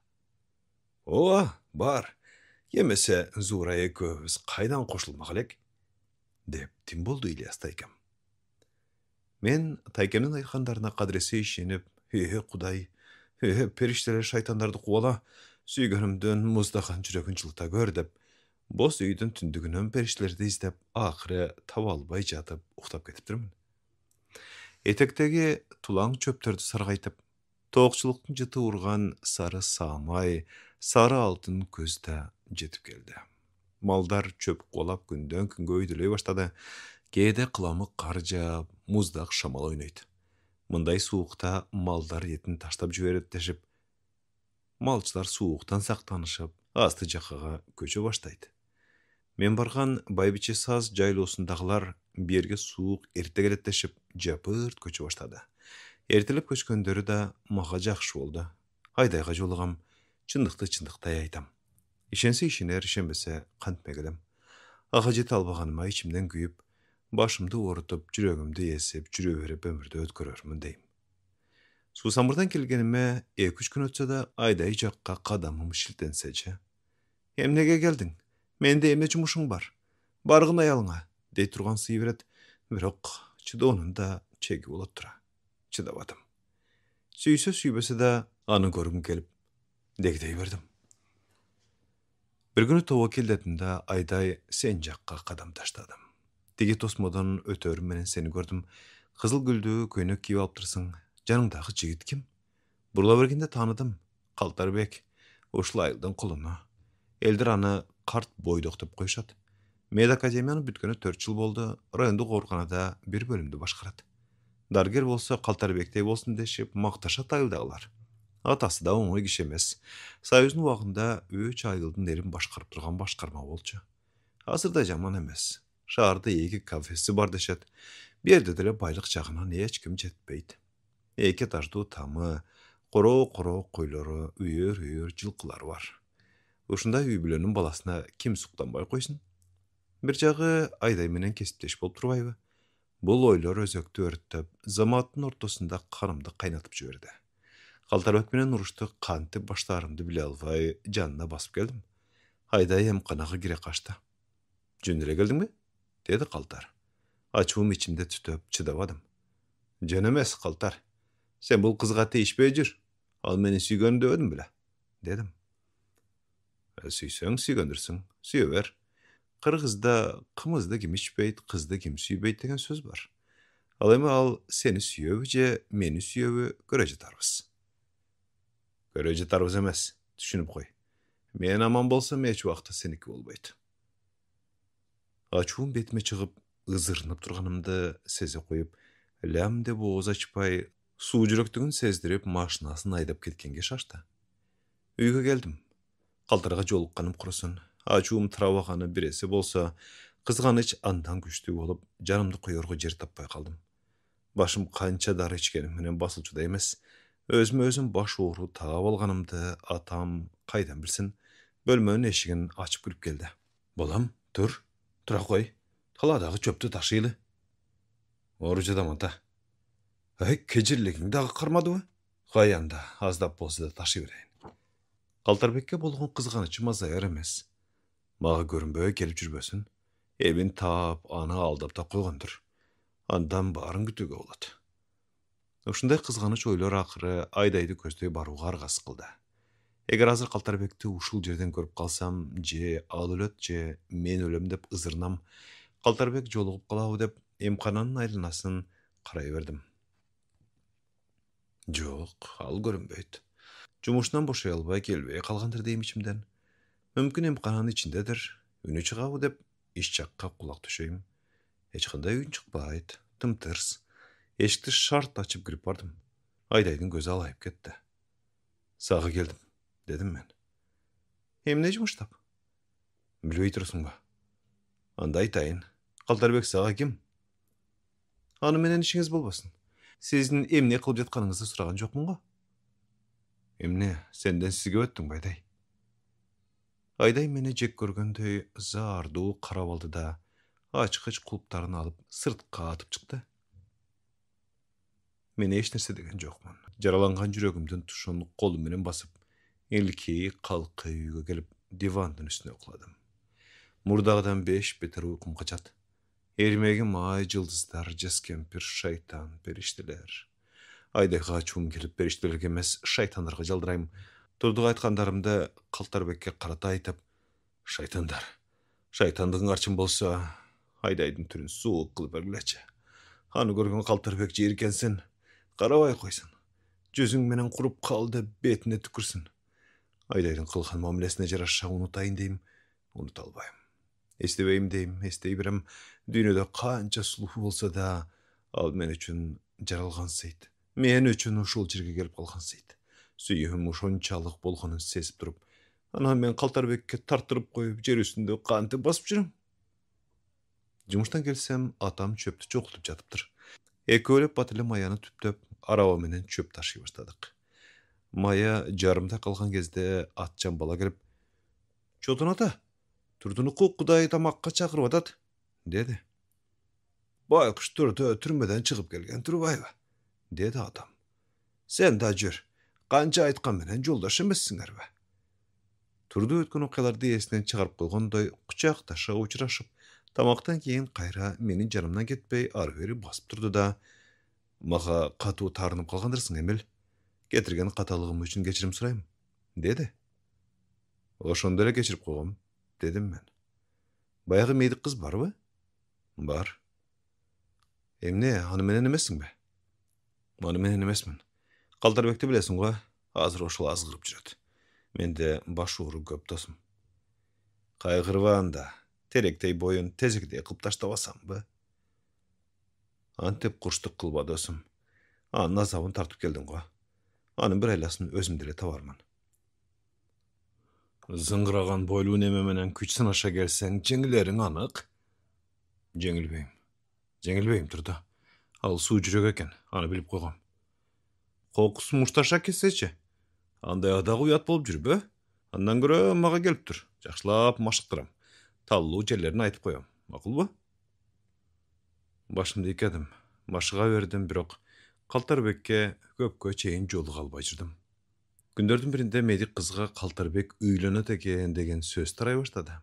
Ооба, бар. Эмесе Зура экөөбүз кайдан кошулмак элек? Деп тим болду Ильяс тайкем. Мен тайкемдин айткандарына кадыресе ишенип, Кудай, периштелер шайтандарды кубала, сүйгөнүмдүн муздаган жүрөгүн жылыта көр деп, бос үйдүн түндүгүнөн периштелерди издеп, акыры таба албай жатып уктап кетиптирмин. Етектегі тулаң чөптерді сарғайтып, тоқшылықтың жыты ұрған сары самай, сары алтын көзді жетіп келді. Малдар чөп қолап күнден күнге өйділей баштады. Кейде қыламы қар жаап, мұздақ шамал ойнайды. Мындай суықта малдар етін таштап жібереді дешіп, малшылар суықтан сақтанышып, асты жақаға көше баштайды. Мен барған байбиче саз жайлосындағылар берге суық ерте келеді дешіп, жапырт көше баштады. Ертіліп көшкөндері да маға жақшы болды. Айдайға жолығам, чындықты айтам. Ишенсе ишенер, ишенбесе қантмегілім. Аға жет албағаныма içimden күйіп, башымды орытып, жүрегімді есіп, жүре беріп өмірді өткөрөрмін дейм. Сусамырдан келгеніме 2-3 күн өтсе де айдай жаққа қадамым шілтенсече. Емнеге келдің? Менде емне жұмышың бар. Барғын аялыңа, дей тұрған сый берет. Бірақ чыдауының да чегі болып тұра. Чыдавадым. Сүйсе сүйбесе де аны көргім келіп, дегдей бердім. Bir günü tova keldetinde ayday sen жаққа қадам таштадым. Теге тосмодан өтөрім менен сені көрдім. Қызыл гүлді көйнек киіп алып тұрсың. Жаныңдағы жігіт кім? Бұрыла бергенде таныдым. Қалтарбек. Ошыл айылдың құлыны. Элдер аны қарт бойдық деп қойшады. Медакадемияны бүткені 4 жыл болды. Районды қорғанада бір бөлімді башқарады. Даргер болса Қалтарбектей болсын дешіп мақташа тайылдағылар. Атасы да оңай киш емес. Союздың уақында 3 айылдың ерін башқарып тұрған башқарма болчу. Азырда жаман емес. Шаарда 2 кафесі бар дешет. Берді деле байлық жағынан ешкім жетпейді. 2 этаждуу тамы, қоро-қоро қойлары, үйір-үйір жылқылар бар. Ушундай үй бүлөнүн баласына ким суктанбай койсун? Bir жагы айдай менен кесиптеш болуп турбайбы? Бул ойлор өзөктү өрттөп, заматтын ортосунда канымды кайнатып жиберди. Калтарбек менен урушты кантип баштаарымды биле албай жанына басып келдим. Айдай эмканага кире качты. Жөн эле келдиңби? Деди Калтар. Ачуум ичимде түтөп чыдабадым. Жөн эмес, Калтар. Сен бул кызга тийишпей жүр. Ал мени сүйгөнү дебедим беле? Дедим. Сүйсөң сүйгөндүрсүң, сүйө бер. Кыргызда кымызды ким ичпейт, кызды ким сүйбейт деген сөз бар. Ал эми ал сени сүйөбү же мени сүйөбү көрө жатарбыз. Көрө жатарбыз эмес, түшүнүп кой. Мен аман болсом эч убакта сеники болбойт. Ачуум бетиме чыгып, ызырынып турганымды сезе коюп, лям деп ооз ачпай, суу жүрөктүгүн сездирип машинасын айдап кеткенге шашты. Үйгө келдим. Калтарга жолукканым курусун. Ачуум трабаганы биресе болсо, кызганыч андан күчтүү болуп, жанымды коерго жер таппай калдым. Башым канча дары ичкеним менен басылчуда эмес. Өзүмө өзүм баш оору таап алганымды атам кайдан билсин, бөлмөнүн эшигин ачып кирип келди. Балам, тура кой. Таладагы чөптү ташыйлы. Оору жадаман да. Кежирлигиң дагы кармадыбы? Каянда, аздап болсо да ташый берейин. Калтарбекке болгон кызганычым азаяр эмес. Мага көрүнбөй келип жүрбөсүн. Эбин таап, аны алдап да койгондур. Андан баарын күтүүгө болот. Ушундай кызганыч ойлор акыры айдайды көздөй барууга аргасыз кылды. Эгер азыр Калтарбекти ушул жерден көрүп калсам, же ал өлөт, же мен өлөм деп ызырнам, Калтарбек жолугуп калабы деп эмкананын айланасын карай бердим. Жок, ал көрүнбөйт. Жумушунан бошой албай келбей калгандыр дейм ичимден. Мүмкүн эмкананын ичиндедир. Үнү чыгабы деп иш жакка кулак төшөйм. Эч кандай үн чыкпайт, тымтырс. Эшикти шарт ачып кирип бардым. Айдайдын көзү алайып кетти. Сага келдим, дедим мен. Эмне жумуштап? Билбей турсуңбу? Анда айтайын. Калтарбек сага ким? Аны менен ишиңиз болбосун. Сиздин эмне кылып жатканыңызды сураган жокмун го? Эмне, сенден сизге өттүң байдай? Айдай мени жек көргөндөй заардуу карап алды да, ачкыч кулуптарын алып сыртка атып чыкты. Мен эч нерсе деген жокмун. Жараланган жүрөгүмдүн тушун колу менен басып, илки калкы үйгө келип, дивандын үстүнө куладым. Мурдагыдан 5 бетер уйкум качат. Эрмегим ай, жылдыздар, жас кемпир, шайтан, периштелер. Айдайга ачуум келип, периштелерге эмес, шайтандарга жалдырайм. Турдук айткандарымды Калтарбекке карата айтып, шайтандар, шайтандыгың арчын болсо, Айдайдын түрүн суук кылып бергилечи. Аны көрген Калтарбек жиіркенсін, қарабай қойсын. Жүзің менен құрып қалды, бетіне түкірсін. Айдайдың қылған мамілесіне жараша ұнытайын дейм, ұныта албайым. Естебейім дейм, естей берем, дүйнөдө қанша сұлу болса да, ал мен үшін жаралған сейт. Мен үшін ушул жерге келіп қалған сейт. Сүйім ушончалық болғанын сезіп тұрып, ана мен Калтарбекке тартырып қойып, жер үстінде қанты басып жүрім. Жұмыштан келсем, атам чөпті жоқылтып жатыптыр. Экөөлеп батылы маяны түптөп, араба менен чөп ташый баштадык. Мая жарымда қалған кезде атчан бала келіп, «Чотун ата, Турдунуку Кудай тамакка чакырып атат», деді. «Байкуш Турду түрмөдөн чыгып келген Турбайбы?» деді атам. «Сен да жүр, канча айткан менен жолдош эмессиңерби?» Турду өткөн окуяларды эсинен чыгарып койгондой кучакташа учурашып, тамактан кийин кайра менин жанымдан кетпей ары бери басып турду да, «Мага катуу таарынып калгандырсың, Эмил. Кетирген каталыгым үчүн кечирим сурайм», деді. «Ошондо эле кечирип койгом», дедим мен. «Баягы мейдик кыз барбы?» «Бар». «Эмне, аны менен эмессиңби?» «Аны менен эмесмин. Калтарбекти билесиң го, азыр ошол азгырып жүрөт. Менде баш оору көп досум». «Кайгырба анда, теректей боюн тезегидей кылып таштабасамбы?» «Антип курчтук кылба досум. Анын азабын тартып келдиң го. Анын бир айласын өзүм деле табармын». «Зыңгыраган бойлуу неме менен күч сынаша келсең, жеңилериң анык». «Жеңилбейм. Жеңилбейм Турду. Ал суу жүрөк экен, аны билип койгом». «Кокусу мушташа кетсечи? Андай дагы уят болуп жүрбү? Андан көрө мага келип тур. Жакшылап машыктырам. Таллуу жерлерин айтып коем. Макулбу?» Башымды ийкедим, машыга бердим, бирок Калтарбекке көпкө чейин жолуга албай жүрдүм. Күндөрдүн биринде медик кызга Калтарбек үйлөнөт экен деген сөз тарай баштады.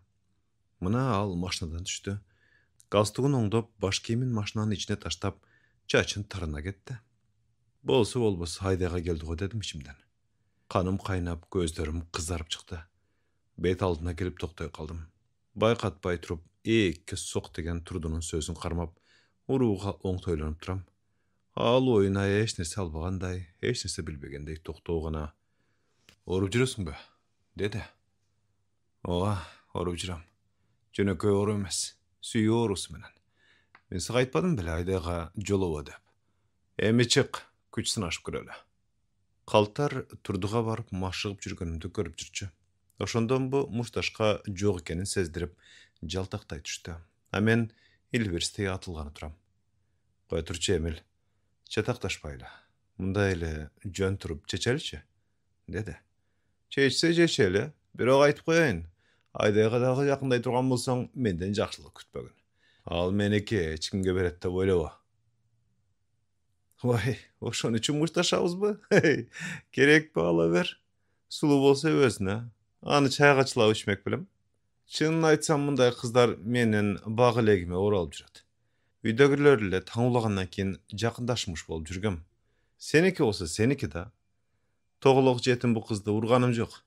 Мына ал машинадан түштү. Галстугун оңдоп, баш кийимин машинанын ичине таштап, чачын тарына кетти. «Болсо болбосо Айдайга келди го», дедим ичимден. Каным кайнап, көздөрүм кызарып чыкты. Бет алдына келип токтой калдым. Байкатпай туруп, эки сок деген Турдунун сөзүн кармап, урууга оңтойлонуп турам. Ал оюна эч нерсе албагандай, эч нерсе билбегендей токтоо гана. «Ооруп жүрөсүңбү?» деди. «Ооба, ооруп жүрөм. Жөнөкөй оору эмес, сүйүү оорусу менен. Мен сага айтпадым беле Айдайга жолобо деп. Эми чык, күч сынашып көрөлү». Калтар Турдуга барып машыгып жүргөнүмдү көрүп жүрчү. Ошондон бу мушташка жок экенин сездирип, жалтактай түштү. А мен илбирстей атылганы турам. «Кой турчу, Эмил. Чатакташпайлы. Мындай эле жөн туруп чечеличи», деди. «Чечсе чечели, бирок айтып коеюн. Айдайга дагы жакындай турган болсоң, менден жакшылык күтпөгүн. Ал меники эч кимге берет деп ойлобо». «Ой, ошон үчүн мушташабызбы? Керекпи, ала бер. Сулуу болсо өзүнө. Аны чайга чылап ичмек белем. Чынын айтсам, мындай кыздар менин баг элегиме оралып жүрөт. Үйдөгүлөр эле таң улагандан кийин жакындашмыш болуп жүргөм. Сеники болсо сеники да. Тоголок жетим бу кызды урганым жок».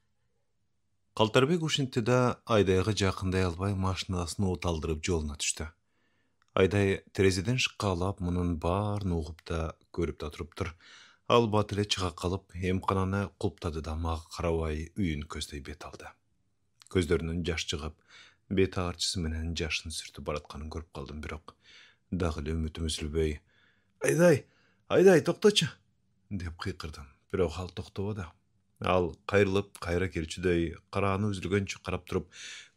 Калтарбек ушинтти да Айдайга жакындай албай машинасын уталдырып жолуна түштү. Айдай терезеден шыккалап мунун баарын угуп да көрүп да туруптур. Ал бат эле чыга калып, эмкананы кулптады да мага карабай үйүн көздөй бет алды. Көздөрүнөн жаш чыгып, бет аарчысы менен жашын сүртүп баратканын көрүп калдым, бирок дагы эле үмүтүм үзүлбөй, Айдай, токточу!» деп кыйкырдым, бирок ал токтободу. Ал кайрылып, кайра келчүдөй карааны үзүлгөнчө карап туруп,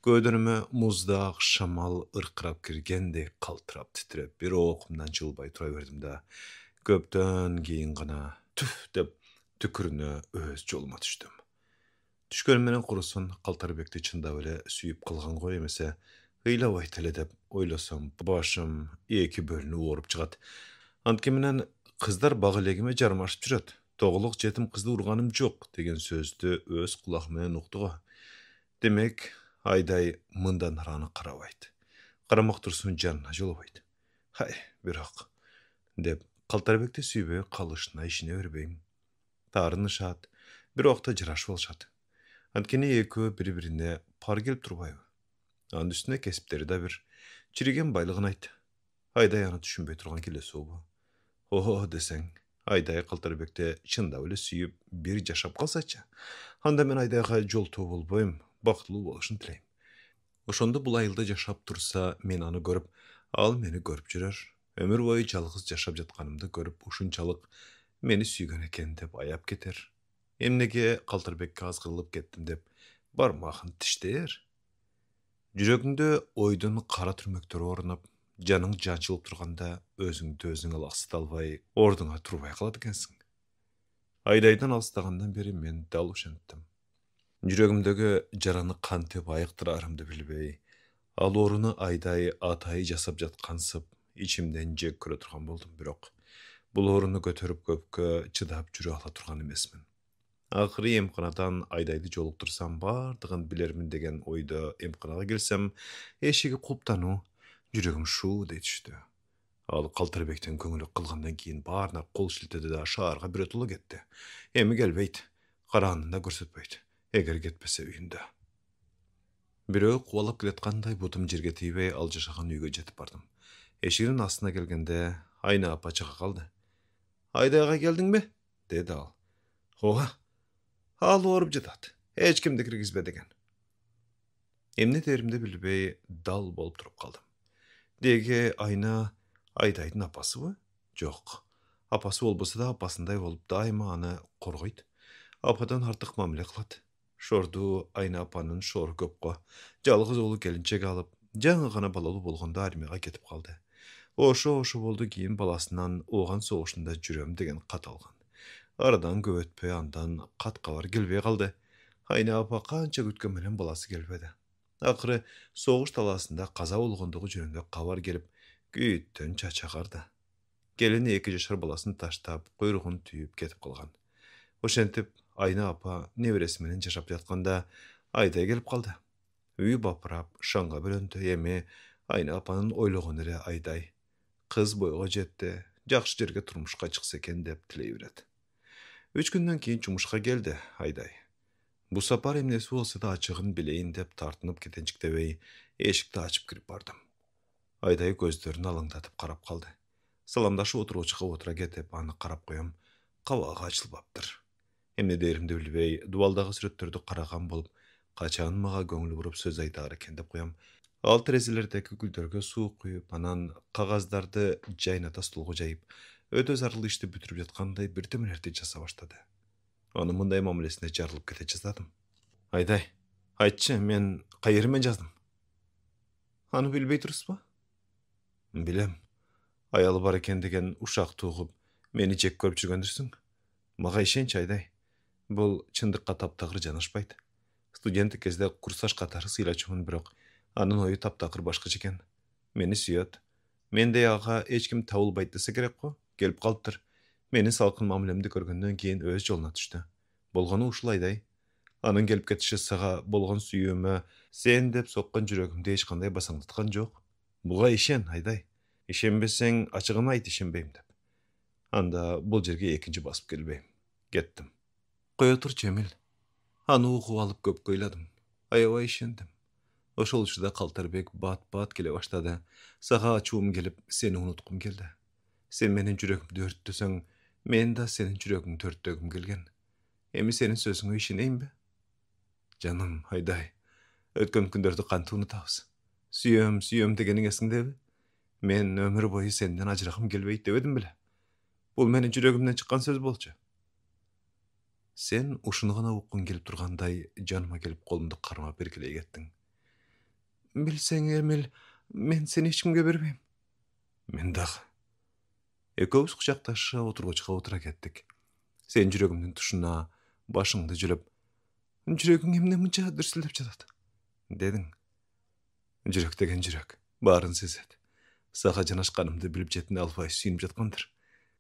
көөдөрүмө муздак шамал ыркырап киргендей калтырап титиреп, бир окумдан жылбай тура бердим да, көптөн кийин гана түф деп түкүрүнө өз жолума түштүм. Түшкөнүм менен курусун Калтарбекти чындап эле сүйүп калган го эмесе, ыйлабайт эле деп ойлосом, башым эки бөлүнүп ооруп чыгат. Анткени менен кыздар баг элегиме жармашып жүрөт. Тоголок жетим кызды урганым жок деген сөздү өз кулагым менен укту го. Демек, Айдай мындан ары аны карабайт. Карамак турсун жанына жолобойт. «Хай, бирок», деп Калтарбекти сүйбөй калышына ишине бербейм. Таарынышат, бирок да жарашып алышат. Анткени экөө бири-бирине пар келип турбайбы? Анын үстүнө кесиптери да бир. Чириген байлыгын айт. Ayday аны түшүнбөй турган келеси bu. Oho desең, Ayday Калтарбекте чында эле сүйүп, бир жашап калсачы. Анда мен Айдайга жолтоо болбойм, бактылуу болушун тилейм. Ошондо бул айылда жашап турса, мен аны көрүп, ал мени көрүп жүрөр. Өмүр бою жалгыз жашап жатканымды көрүп, ушунчалык мени сүйгөн экен деп аяп кетер. Эмнеге Калтарбекке азгырылып кеттим деп бармагын тиштер. Жүрөгүңдө ойдун кара түрмөктөрү орнап, жаның жанчылып турганда өзүңдү өзүң алаксыта албай, ордуңа турбай калат экенсиң. Айдайдан алыстагандан бери мен дал ошентим. Жүрөгүмдөгү жараны кантип айыктырарымды билбей, ал ооруну Айдай атайы жасап жаткансып, ичимден жек көрө турган болдум, бирок бул ооруну көтөрүп көпкө чыдап жүрө ала турган эмесмин. Акыры эмканадан Айдайды жолуктурсам бардыгын билермин деген ойдо эмканага келсем, эшиги кулптануу, жүрөгүм шуу дей түштү. Ал Калтарбектен көңүлү кылгандан кийин баарына кол шилтеди да шаарга бирөтүлө кетти. Эми келбейт, караанын да көрсөтпөйт. Эгер кетпесе үйүндө. Бирөө кубалап келаткандай бутум жерге тийбей ал жашаган үйгө жетип бардым. Эшигинин астына келгенде Айна апа чыга калды. Айдайга келдиңби? Деди ал. Ооба. Ал ооруп жатат. Эч кимди киргизбе деген. Эмне деримди билбей дал болуп туруп калдым. Деги Айна Айдайдын апасыбы? Жок. Апасы болбосо да апасындай болуп дайыма аны коргойт. Ападан артык мамиле кылат. Шорду Айна апанын шору көп го. Жалгыз уулу келинчек алып, жаңы гана балалуу болгондо армияга кетип калды. Ошо болду кийин баласынан ооган согушунда жүрөм деген кат алган. Арадан көп өтпөй андан кат кабар келбей калды. Айна апа канча күткөн менен баласы келбеди. Акыры согуш талаасында каза болгондугу жөнүндө кабар келип, күйүттөн чачагарды. Келини 2 жашар баласын таштап, куйругун түйүп кетип калган. Ошентип Айна апа небереси менен жашап жатканда Айдай келип калды. Үй бапырап, шаңга бөлөндү. Эми Айна апанын ойлогон эле Айдай. Кыз бойго жетти, жакшы жерге турмушка чыкса экен деп тилей берет. 3 күндөн кийин жумушка келди Айдай. Бу сапар эмнеси болсо да ачыгын билейин деп тартынып кетенчиктебей, эшикти ачып кирип бардым. Айдай көздөрүн алаңдатып карап калды. Саламдашып отургучуга отура кетип, аны карап коем, кабагы ачылбаптыр. Эмне деримди билбей, дубалдагы сүрөттөрдү караган болуп, качан мага көңүл буруп сөз айтаар экен деп коем. Ал терезелердеги гүлдөргө суу куюп, анан кагаздарды жайната столго жайып, өтө зарыл ишти бүтүрүп жаткандай бирдемелерди жаза баштады. Анын мындай мамилесине жарылып кете жаздадым. Айдай, айтчы, мен кайермен жаздым? Аны билбей турсузбу? Билем. Аялы бар экен деген ушак тугуп, мени жек көрүп жүргөндүрсүң. Мага ишенчи, Айдай. Бул чындыкка таптакыр жанашпайт. Студенттик кезде курсташ катары сыйлачумун, бирок анын ою таптакыр башкача экен. Мени сүйөт. Мендей ага эч ким табылбайт десе керек го. Келип калыптыр. Менин салкын мамилемди көргөндөн кийин өз жолуна түштү. Болгону ушул, Айдай. Анын келип кетиши сага болгон сүйүүмө сен деп соккон жүрөгүмдү эч кандай басаңдаткан жок. Буга ишен, Айдай. Ишенбесең, ачыгын айт ишенбейм деп. Анда бул жерге экинчи басып келбейм. Кеттим. Кое турчу, Эмил. Аны угуп алып көп ойладым. Аябай ишендим. Ошол учурда Калтарбек бат-бат келе баштады. Сага ачуум келип, сени унуткум келди. Сен менин жүрөгүмдү өрттөсөң, мен да сенин жүрөгүңдү өрттөгүм келген. Эми сенин сөзүңө ишенейинби? Жаным, Айдай. Өткөн күндөрдү кантип унутабыз? Сүйөм дегениң эсиңдеби? Мен өмүр бою сенден ажырагым келбейт дебедим беле? Бул менин жүрөгүмдөн чыккан сөз болчу. Сен ушуну гана уккуң келип тургандай жаныма келип колумду кармап эркелей кеттиң. Билсең, Эмил, мен сени эч кимге бербейм. Мен дагы. Экөөбүз кучакташып отургучка отура кеттик. Сен жүрөгүмдүн тушуна башыңды жүлөп, жүрөгүң эмне мынча дүрсүлдөп жатат? Дедиң. Жүрөк деген жүрөк, баарын сезет. Сага жанашканымды билип жетине албай сүйүнүп жаткандыр.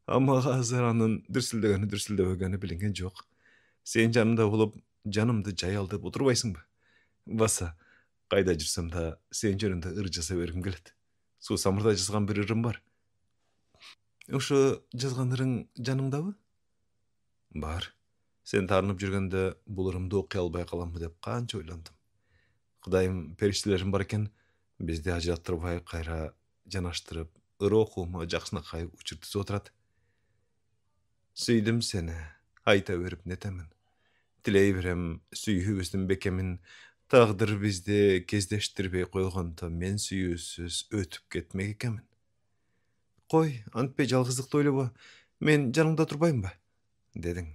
Мага азыр анын дүрсүлдөбөгөнү билинген жок. Сен жанымда болуп, жанымды жай алдып отурбайсыңбы? Баса, кайда жүрсөм да сен жөнүндө ыр жаза бергим келет. Суусамырда жазган бир ырым бар. Ошо жазган ырың жаныңдабы? Бар. Сен таарынып жүргөндө бул ырымды окуй албай каламбы деп канча ойлондум. Кудайым периштелерим бар экен, бизди ажыраттырбай кайра жанаштырып, ırı okuma jakşına kayıp uçurtusu oturat. Süydüm seni, ayta verip netemin. Diley birem süýübüzdin bekemin, tagdyr bizdi kezdeşdirбей koýganda men süýüsüz ötüp getmek ekemin. Koy, antpe jalgyzlykda oýlaba, men janыңda turbaýmba, dediň.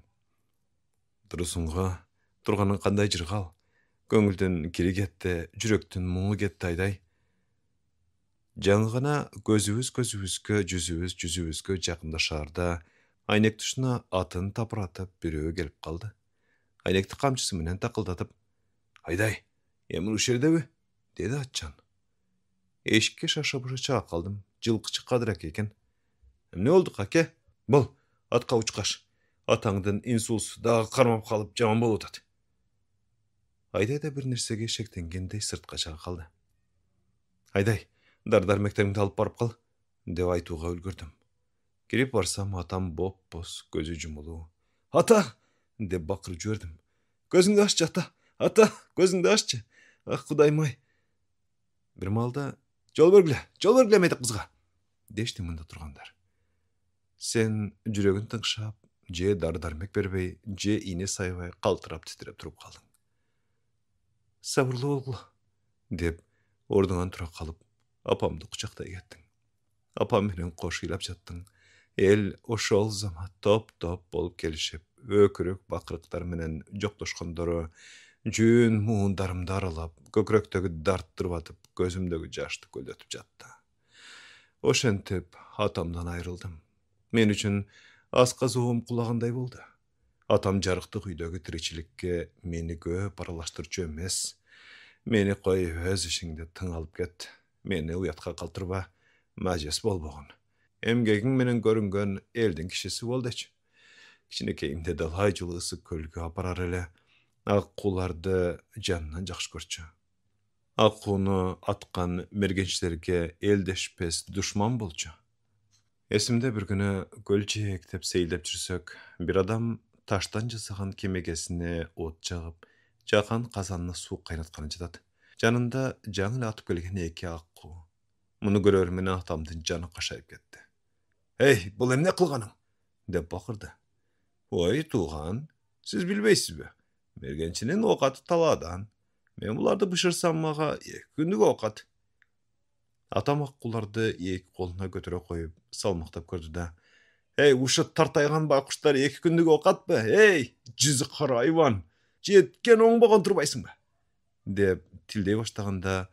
Durusunga, turganyň kanday jyrgal. Göňülden kiri getdi, jürekden muňu getdi aýday. Jaňyna gözübüz-gözübüzgö jakyndaşarda, aýnek tuşuna atyn tapyratyp biröö gelip kaldy. Aýnekdi kamçysy menen takyldatyp, "Aýday, emir uşerdebi?" dedi atçan. Eşikке şaşa-başa çağa kaldım. Jylkyçy Kadyrak eken. "Ne oldu kake? Bol, atka uçkaş. Ataňdan insulsu dağı karmap kalıp jaman bolup atat." Aýday da bir nersege şekdengendey sırtga çağa kaldy. "Aýday, dardar mektebiňde alyp baryp kal," dep aýtuga ulgürdüm. Girip barsam atam bop-bos, gözü jumulu. "Ata!" dep bakyryp jüberdim. "Gözüňdi aççy ata, ata, gözüňdi aççy. Ah Hudaýym-aý." Bir malda "Jol bergile medik kızga," deşdi mында turgandar. Sen jüregin tıngşap, je dardarmek berbey, je iňe saýbay kaltyrap titrep turup kaldyň. "Sabırly bolgula," dep orduňan tura kalyp, apamdy kuçakday getdiň. Apam menen koş ýylap jatdyň. El oşol zama top-top bolup gelişip, ökürük bakryklar menen joklaşgandary, jün muğundarymdy aralap, gökrekdegi dartdyryp atyp, gözümdegi jaşdy göldetip jatdy. Oşentip atamdan aýryldym. Men üçin askazowum kulaganday boldy. Atam jarykty güýdegi tirikçilikke meni köp aralaşdyrjy emes. Meni koýup öz işiňde tyň alyp get. Meni uýatga kaltyrba, majes bolbagyn. Emgegiň menen görüngen eldiň kişisi boldyç. Kiçinekeýimde dalay jylgysy kölge aparar ele, akkulardy janyndan jakşı görçü. Akkuny atkan mergençlerge eldeşpes düşman bolçu. Esimde bir güni gölçek dep seýlep jürsek, bir adam taştan jasagan kemegesine ot jagıp, jakan kazanyna suw kaýnatkany jatat. Janynda jaňyl atyp gelgen eki akku. Muny görer menen atamdyn jany kaşaýyp getdi. "Hey, bul emne kılganyň?" dep bakyrdy. "Oy tuğan, siz bilbeýsizbi? Mergençiniň okaty taladan. Men bulardy bışyrsam maga 2 günlük okat." Atam akkulardy iki koluna götere koyup, salmaktap gördü-da, "Hey, uşu tartaýgan baykuşlar 2 günlük okatby? Hey, jizi kara aýwan, jetken oňbagan turbaýsyňby?" dep tildey başlaganda,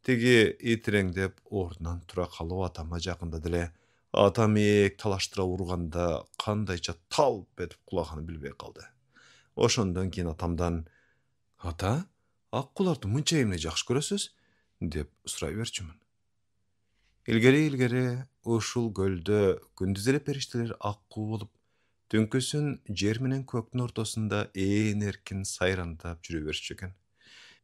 tegi itireňdep orundan tura kalyp atama jakynda dile, atam ek talaştıra urganda kandaýça talp etip kulagany bilbey kaldy. Oşondan keyin atamdan, "Ata, akkulарды munça emne jakşı göresiz?" dep suraý berçimin. Ilgeri uşul gölde gündüzleri perişteler akku bolup, tünküsün jer menen köktün ortasında en erkin sayrandap jüre berişjeken.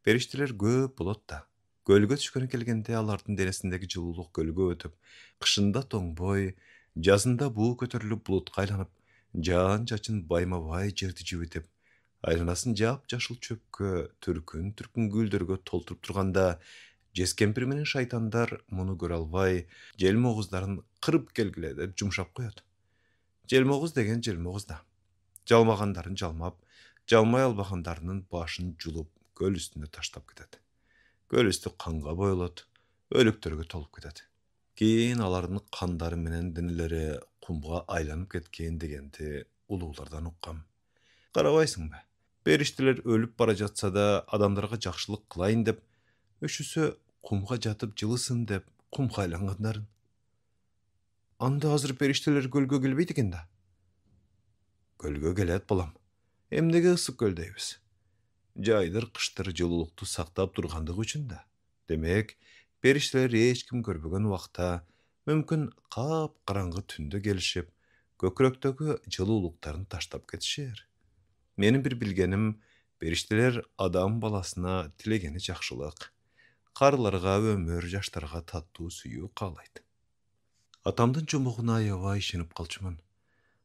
Perişteler köp bolat da. Gölge düşkene kelgende alardın denesindeki jyllylыk gölge ötüp, kışında toňboy, жазында buu köterilip bulutga aýlanyp, jaan çaçyn baýma-baý jerdi jibitip, aýlanasyn jap jaşyl çöpkö, türkün gülderge tolturup turganda, jeskempir menen şaýtandar muny göre albay, jelmoguzlaryny kırıp gelgile dep jumşap goýat. Jelmoguz degen jelmoguz da. Jalmagandaryny jalmap, jalmay albagandarynyň başyny julup, göl üstünde taşlap gidet. Göl üstü kanga boýulat, ölüklerge tolup gidet. Keyin alarynyň kandary menen dinileri kumga aýlanyp ketken degendi uluglardan ukkam. Garabaýsyňby? Beriştiler ölüp bara jatsa da adamlarga jakşylyk kılaýyn dep, öşüsü kumga jatyp jylysyn dep kumga aýlangandaryn. Anda hazır beriştiler gölge gelbeýdi ekende. Gölge gelet bolam. Emnege ısık göldeýbiz. Jaýdyr kıştyr jyllylykdy saktap durgandygy üçin da. Demek, beriştiler hiç kim görmegen wagtda, mümkin kap karangy tünde gelişip, gökrekdegi jyllylyklaryn taşlap ketişer. Menin bir bilgenim, beriştiler adam balasyna tilegeni jakşylyk, karlarga ömür, jaşlarga tattuu süýүү kalaýdy. Atamdyn jomogyna ýawa işenip kalçymyn.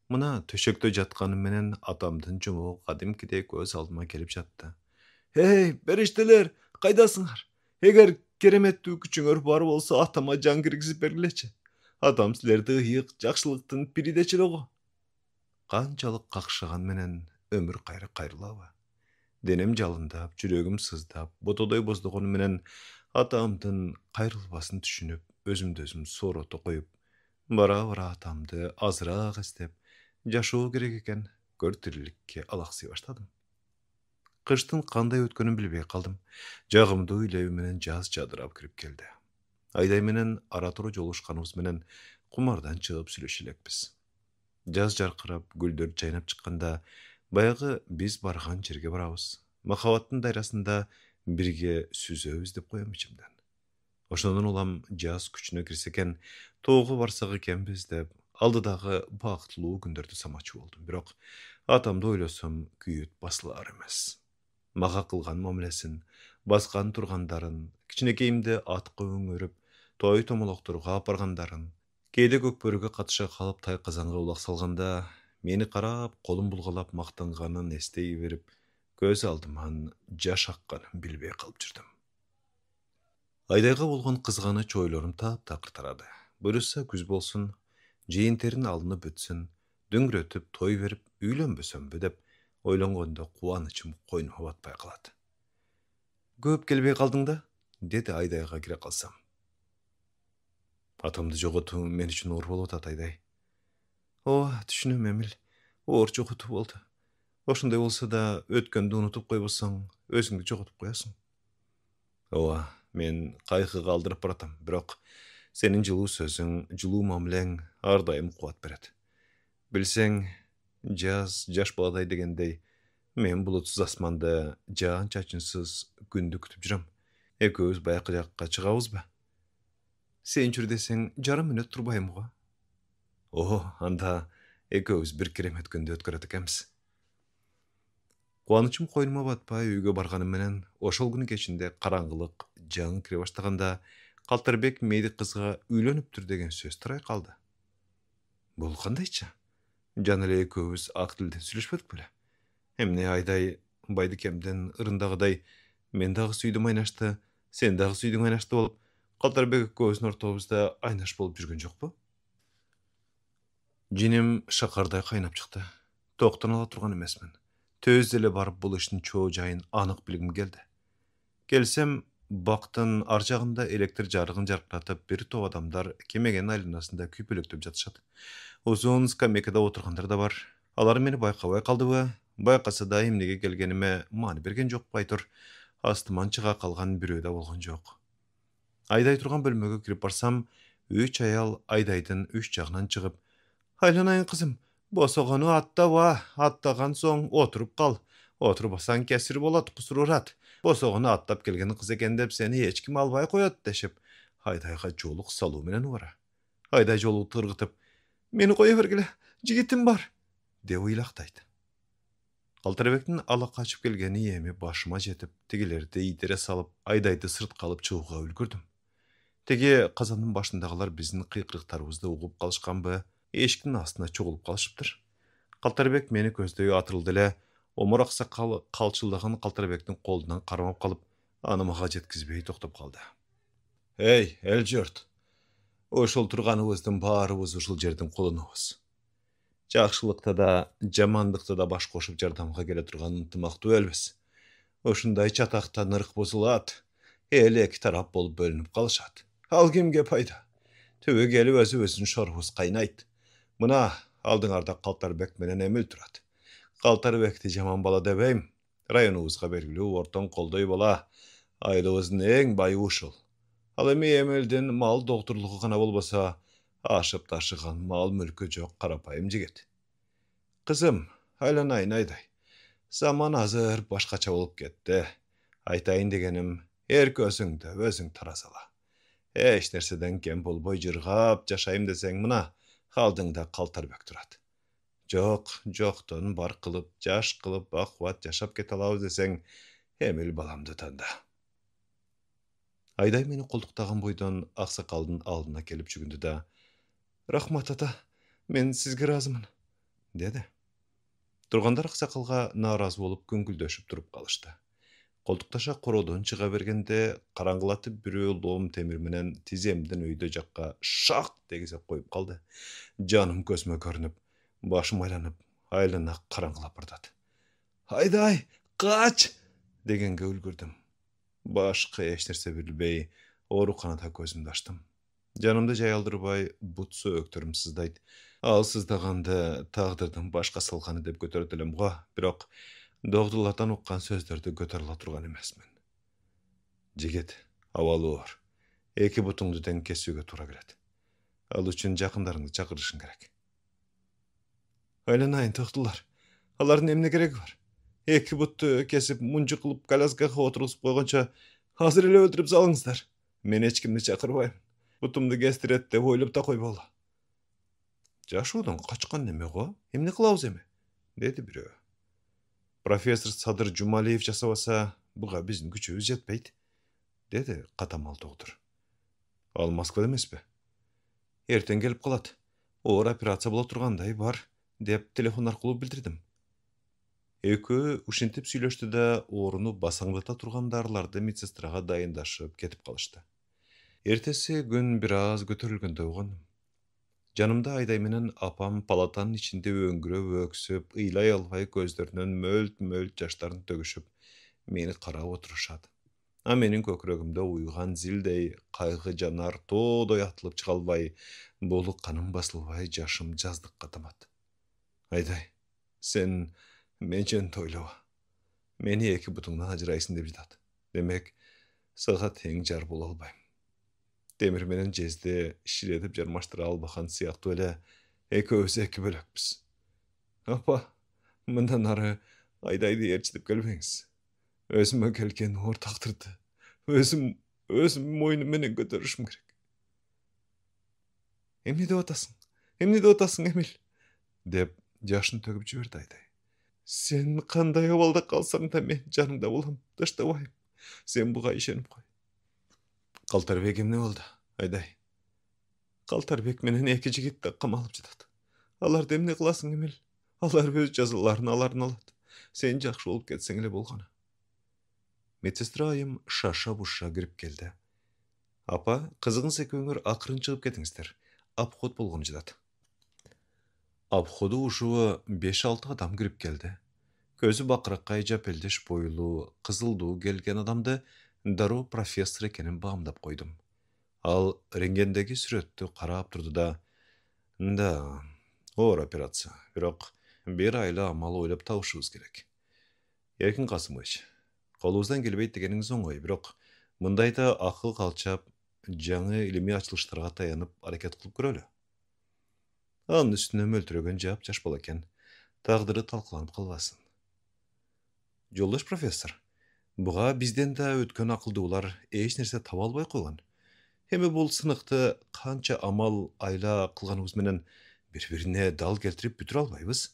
Muna töşekde jatganym menen atamdyn jomogy kadimkidek göz aldyma gelip jatdy. "Hey, beriştiler, kaýdasyňar? Eger keremetli küçüňör bar bolsa atama jan kirgizip bergileçi. Atam sizlerdi ıyık жақшылықтың пиридечилоғы. Qançalık qaqşıgan menen ömür qayrılaba. Denem jalındap, жүрөгüm sızdap, botodoy bozdoğunu menen atamdın qayrılbaсын düşünüp, özüm soroto koyup, bara atamdı azıraaq istep, jaşoo gerek eken görtirilikке alaqsy başladım. Qıştın qanday ötkönün bilbey qaldım. Jagımda öýlebi menen jaz çadırap kirip geldi. Ayday menen aratoro joluşkanыбыз menen kumardan çygyp süleşilekpiz. Jaz jarqyrap, gülдөр çaynap çykkanda, bayağı biz bargan jerge barabız. Mahabattın dairasında birge süzöbüz dep koyam içimden. Oşondan olam jaz küçüne kirseken, toğu barsak ekenbiz dep, aldıdağı baqıtlуу gündördü samaçı oldum. Biroq atamda oýlasam küýüt basılar emes. Maga kılgan mamlesin, baskan turgandарын, kiçinekeyimde atqı öňörüp, toy tomolokturga apargandарын, keyde kökbörüge katışa kalıp tay kazanга ulak salganda, meni qarap, kolum bulgalap maqtanganын estey verip, göz aldıman jaş akkanын bilbey kalıp jirdim. Aydayga bolgon kızgany çoylarım tap-takır tarady. Bölüsse güz bolsun, jeyinterin alını bütsün, döngürötüp toy verip, üýlenbösömbü dep, oýlangonda kuwanyçym koynuma batpay kalady. Köp gelbey kaldyň da, dedi Aydayga kire kalsam. Atamdy jogotum men üçin uğur bolup atat Ayday. O, düşünem Emil, uğur jogotu boldu. Oşunday bolsa da ötkendi unutup koýbasaň, özüňdi jogotup koýasyň. Owa, men kaýgy galdyryp baratam, biroq senin jyluu sözüň, jyluu mamleň ardaýym kuwat beret. Bilseň, jaz, jaş baladay degendey, men bulutsuz asmanda jaan çaçynsyz gündü kütüp jürem. Eköýüz baýaky jakka çygabızba? Sen jür deseň, jarym minut turbaýym-gy. Anda eköýüz bir kiremet gündü ötkeret ekenmiz. Kuwanyçym koynuma batpay öýge barganym menen, oşol güni geçinde karangylyk jaňy kire başlaganda, Kaltarbek meydi kızga üýlenipdir degen söz taray kaldy. Bol kandaýça? Jan ele eköýüz ak dilden süleşmedik bile. Hemne Ayday Baydykemden ırındagıday, men dagy süýdüm aýnaşdy, sen dagy süýdüň aýnaşdy bolup, Kaltarbek eköýüzdün ortabızda aýnaş bolup jürgen jokpu? Jinim şakarday kaynap çykdy. Toktan ala turgan emesmin. Töz ele barıp bul işin çoğu jaýyn anyk bilgim geldi. Gelsem, baktın arjagynda elektr jarygyn jarkyratyp bir top adamlar kemegen aýlynasynda küpelekdep jatışat. Uzun skamekada oturgandar da bar. Alar meni baýkabay kaldyby? Baýkasa da emnege gelgenime many bergen jok baýtur. Astyman çyga kalgan biröde bolgan jok. Ayday turgan bölmege kirip barsam, 3 aýal Aydaýdyn 3 jagынан çygyp, "Haýlanaýyn kızım, bosogany atta wa, attagan soň oturup kal. Oturbasan kesir bolat, kusururat. Bosogany attap gelgen kız eken dep seni hiç kim albaý koýat" deşip, Aýdaýga joluk saluu menen wara. Ayday jolugy tyrgytyp, "Meni koýa bergile, jigitim bar" dep uýlakdaýdy. Kaltarbektin ala kaçıp gelgeni ýemi başyma jetip, tigilerdi ýitere salyp, Aýdaýdy sırtga alyp çyguga ulgürdüm. Tegi kazanyň başyndagylar biziň kıýkyryklarybızdy ugup kalışkanby, eşikden astyna çogulup kalışypdyr. Kaltarbek meni közдөй atyryldy ele, Omar aksakal kalçyllagan Kaltarbektin kolundan karamap kalıp, anymaga jetkizbey toktap kaldy. "Hey, el jört. Oşol turganybyzdyn barybız uşul jerden kolunubuz. Jakşylykda da, jamandykda da baş koşup jardamga gele turgan yntymakdy ölbüs. Oşunday çatakta nırk bozulat, el iki tarap bolup bölünüp kalışat. Al kimge paýda? Töwe gelip özü şorhus kaýnaýt. Mına aldyňarda Kaltarbek menen Emil turat. Kaltarbekdi jaman bala debeýim. Raýonubuzga bergili ortaň koldoý bala. Aýlybyzyň eň baý uşul. Al emi Emildin mal dogturlugy gana bolbasa, aşyp taşygan mal mülkü jok karapaýym jigit. Kızım, haýlanaýyn Aýday. Zaman hazır başgaça bolup ketdi. Aýtaýyn degenim, erkösüňde özüň tarasala. Eş nerseden kem bolboy jırgap jaşaýym deseň mına, haldyňda Kaltarbek turat. Jokdan bar kılıp, jaş kılıp, baqwat jaşap kete alabys deseň, Emil balamdy tanda. Ayday meni kolduktagan boydan aksakaldın aldyna kelip çügündü da, "Rahmat ata, men sizge razymyn" dedi. Turgandar aksakalga narazy bolup güngüldöşüp turup kalışdy. Колтукташа кородон чыга бергенде караңгылатып бирөө лом темир менен тиземдин өйдө жакка шак дегизе коюп калды. Жаным көзүмө көрүнүп, башым айлана караңгылап бардат. Hayday, kaç! Degenge үлгүрдүм. Башка эч нерсе билбей, ооруканада көзүмдү ачтым. Жанымды жай алдырбай, бут сөөктөрүм сыздайт. Ал сыздаганды тагдырдын башка салганы деп көтөрөт элем го, бирок догдулардан уккан сөздөрдү көтөрө ала турган эмесмин. Жигит, абалы оор. Эки бутуңду тең кесүүгө туура келет. Ал үчүн жакындарыңды чакырышың керек. Айланайын токтулар. Алардын эмне кереги бар? Эки бутту кесип, мунчу кылып коляскага отургузуп койгончо азыр эле өлтүрүп салыңыздар. Мен эч кимди чакырбайм. Бутумду кестирет деп ойлоп да койбогула. Жашоодон качкан неме го? Эмне кылабыз эми? Деди бирөө. Профессор Садыр Жумалиев жасабаса, буга биздин күчүбүз жетпейт, деди катамал доктор. Ал Москвада эмеспи? Эртең келип калат. Оор операция боло тургандай бар, деп телефон аркылуу билдирдим. Экөө ушинтип сүйлөштү да ооруну басаңдата турган дарыларды медсестрага дайындашып кетип калышты. Эртеси күн бир аз көтөрүлгөндөй болгондум. Жанымда Айдай менен апам палатанын ичинде өңгүрөп өксүп, ыйлай албай көздөрүнөн мөлт жаштарын төгүшүп, мени карап отурушат. А менин көкүрөгүмдө уйган зилдей кайгы жанар тоодой атылып чыга албай, болук каным басылбай жашым жаздыкка тамат. Айдай, сен мен жөнүндө ойлоба. Мени эки бутуңдан ажырайсың деп жатат. Демек, сага тең жар боло албайм. Темир менен жезди ширетип жармаштыра албаган сыяктуу эле экөөбүз эки бөлөкпүз. Апа, мындан ары Айдайды ээрчитип келбеңиз. Өзүмө келген оор тагдырды өзүм мойнум менен көтөрүшүм керек. Эмне деп атасың? Эмне деп атасың, Эмил? Деп жашын төгүп жиберди Айдай. Сен кандай абалда калсаң да мен жаныңда болом, таштабайм. Сен буга ишенип кой. Калтарбек эмне болду, Айдай? Калтарбек менен эки жигит да камалып жатат. Аларды эмне кыласың, Эмил? Алар өз жазаларын алат. Сен жакшы болуп кетсең эле болгону. Медсестра айым шаша буша кирип келди. Апа, кызыгыңыз экөөңөр акырын чыгып кетиңиздер. Обход болгону жатат. Обходу ушуу 5-6 адам кирип келди. Көзү бакыракай жапелдеш бойлуу, кызылдуу келген адамды дароо профессор экенин баамдап койдум. Ал рентгендеги сүрөттү карап турду да, да, оор операция, бирок бир айла амал ойлоп табышыбыз керек. Эркин Касымович, колубуздан келбейт дегениңиз оңой, бирок мындайда акыл калчап, жаңы илимий ачылыштарга таянып аракет кылып көрөлү. Анын үстүнө мөлтүрөгөн жап жаш бала экен, тагдыры талкаланып калбасын. Жолдош профессор, буга бизден да өткөн акылдуулар эч нерсе таба албай койгон. Эми бул сыныкты канча амал айла кылганыбыз менен бири-бирине дал келтирип бүтүрө албайбыз.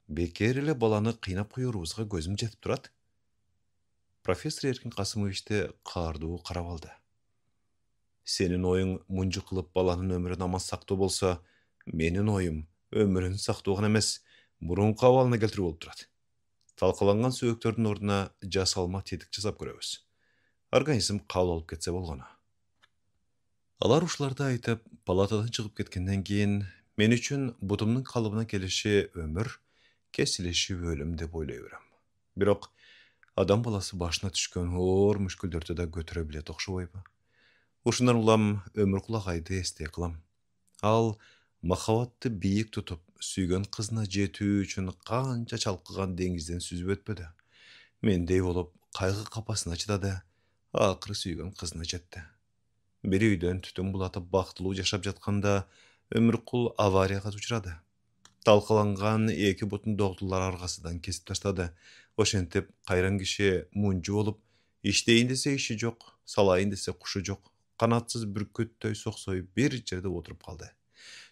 Бекер эле баланы кыйнап коерубузга көзүм жетип турат. Профессор Эркин Касымовичти каардуу карап алды. Сенин оюң мунжу кылып баланын өмүрүн аман сактоо болсо, менин оюм өмүрүн сактоо гана эмес, мурунку абалына келтирүү болуп турат. Талкаланган сөөктөрдүн ордуна жасалма тетик жасап көрөбүз. Организм кабыл алып кетсе болгону. Алар ушуларды айтып, палатадан чыгып кеткенден кийин мен үчүн бутумдун калыбына келиши өмүр, кесилиши өлүм деп ойлой берем. Бирок адам баласы башына түшкөн оор мүшкүлдөрдү да көтөрө билет окшобойбу? Ушундан улам өмүр кулагайды эстей кылам. Ал махабатты бийик тутуп, сүйгөн кызына жетүү үчүн канча чалкыган деңизден сүзүп өтпөдү. Мендей болуп, кайгы капасына чыдады, акыры сүйгөн кызына жетти. Бир үйдөн түтүн булатып бактылуу жашап жатканда Өмүркул аварияга учурады. Талкаланган эки бутун догдулар аргасынан кесип таштады. Ошентип кайран киши мунжу болуп, иштейин десе иши жок, салайын десе кушу жок, канатсыз бүркүттөй соксой бир жерде отуруп калды.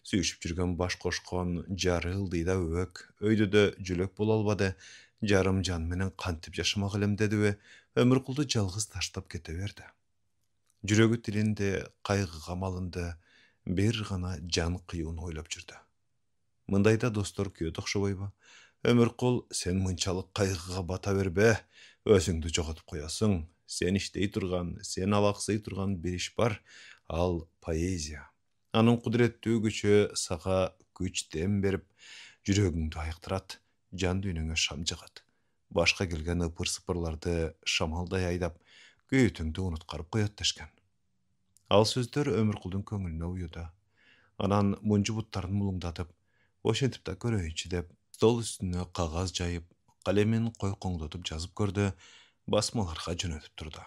Сүйүшүп жүргөн баш кошкон жары ылдыйда өбөк, өйдөдө жүлөк боло албады. Жарым жан менен кантип жашамак элем дедиби, Өмүркулду жалгыз таштап кете берди. Жүрөгү тилинде, кайгыга малынды, бир гана жан кыюун ойлоп жүрдү. Мындайда достор күйөт окшобойбу? Өмүркул, сен мынчалык кайгыга бата бербе, Өзүңдү жоготуп коесуң. Сен иштей турган, сен алаксый турган бир иш бар. Ал поэзия. Анын кудуреттүү күчү сага күч дем берип, жүрөгүңдү айыктырат, жан дүйнөңө шам жагат. Башка келген ыпыр-сыпырларды шамалдай айдап, күйүтүңдү унуткарып коет дешкен. Ал сөздөр Өмүркулдун көңүлүнө уюду. Анан мунжу буттарын мулуңдатып, ошентип да көрөйүнчү деп, стол үстүнө кагаз жайып, калемин койкоңдотуп жазып көрдү, басмаларга жөнөтүп турду.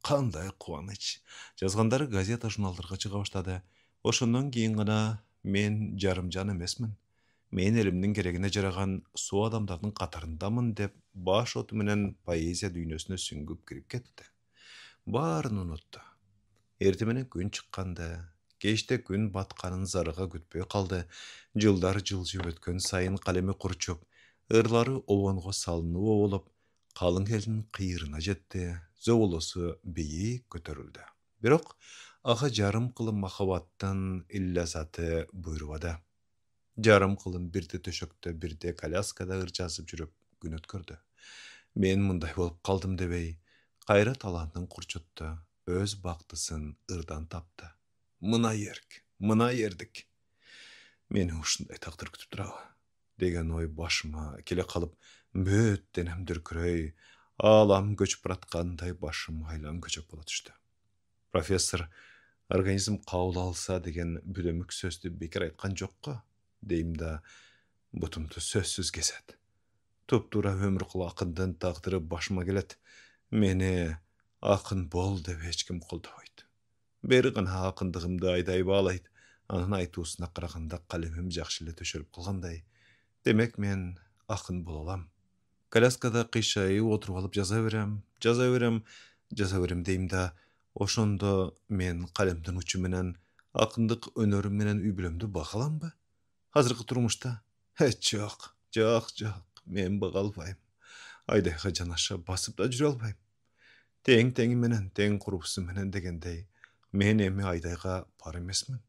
Кандай кубаныч. Жазгандары газета журналдарга чыга баштады. Ошондон кийин гана мен жарымжан эмесмин. Мен элимдин керегине жараган суу адамдардын катарындамын деп баш оту менен поэзия дүйнөсүнө сүңгүп кирип кетти. Баарын унутту. Эртең менен күн чыкканды, кечте күн батканын зарыга күтпөй калды. Жылдар жылжып өткөн сайын калеми курчуп, ырлары обонго салынып оболуп, калың элдин кыйырына жетти, зоболосу бийик көтөрүлдү. Бирок ага жарым кылым махабаттын иллязаты буйрубады. Жарым кылым бирде төшөктө, бирде коляскада ыр жазып жүрүп күн өткөрдү. Мен мындай болуп калдым дебей, кайра талантын курчутту, өз бактысын ырдан тапты. Мына эрк, мына эрдик. Мени ушундай тагдыр күтүп турабы деген ой башыма келе калып, бүт денем дүркүрөй, аалам көчүп бараткандай башым айлан көчөп боло түштү. Профессор организм кабыл алса деген бүлөмүк сөздү бекер айткан жокко, дейм да бутумду сөзсүз кесет. Туптуура Өмүркул акындын тагдыры башыма келет. Мени акын бол деп эч ким колдобойт. Бери гана акындыгымды айдай баалайт. Анын айтуусуна караганда калемим жакшы эле төшөлүп калгандай. Демек мен акын боло алам. Коляскада кыйшайып отуруп алып жаза берем дейм да, ошондо мен калемдин учу менен акындык өнөрүм менен үй бүлөмдү бага аламбы? Азыркы турмушта? Жок, мен бага албайм. Айдайга жанаша басып да жүрө албайм. Тең теңи менен, тең курбусу менен дегендей, мен эми Айдайга пар эмесмин.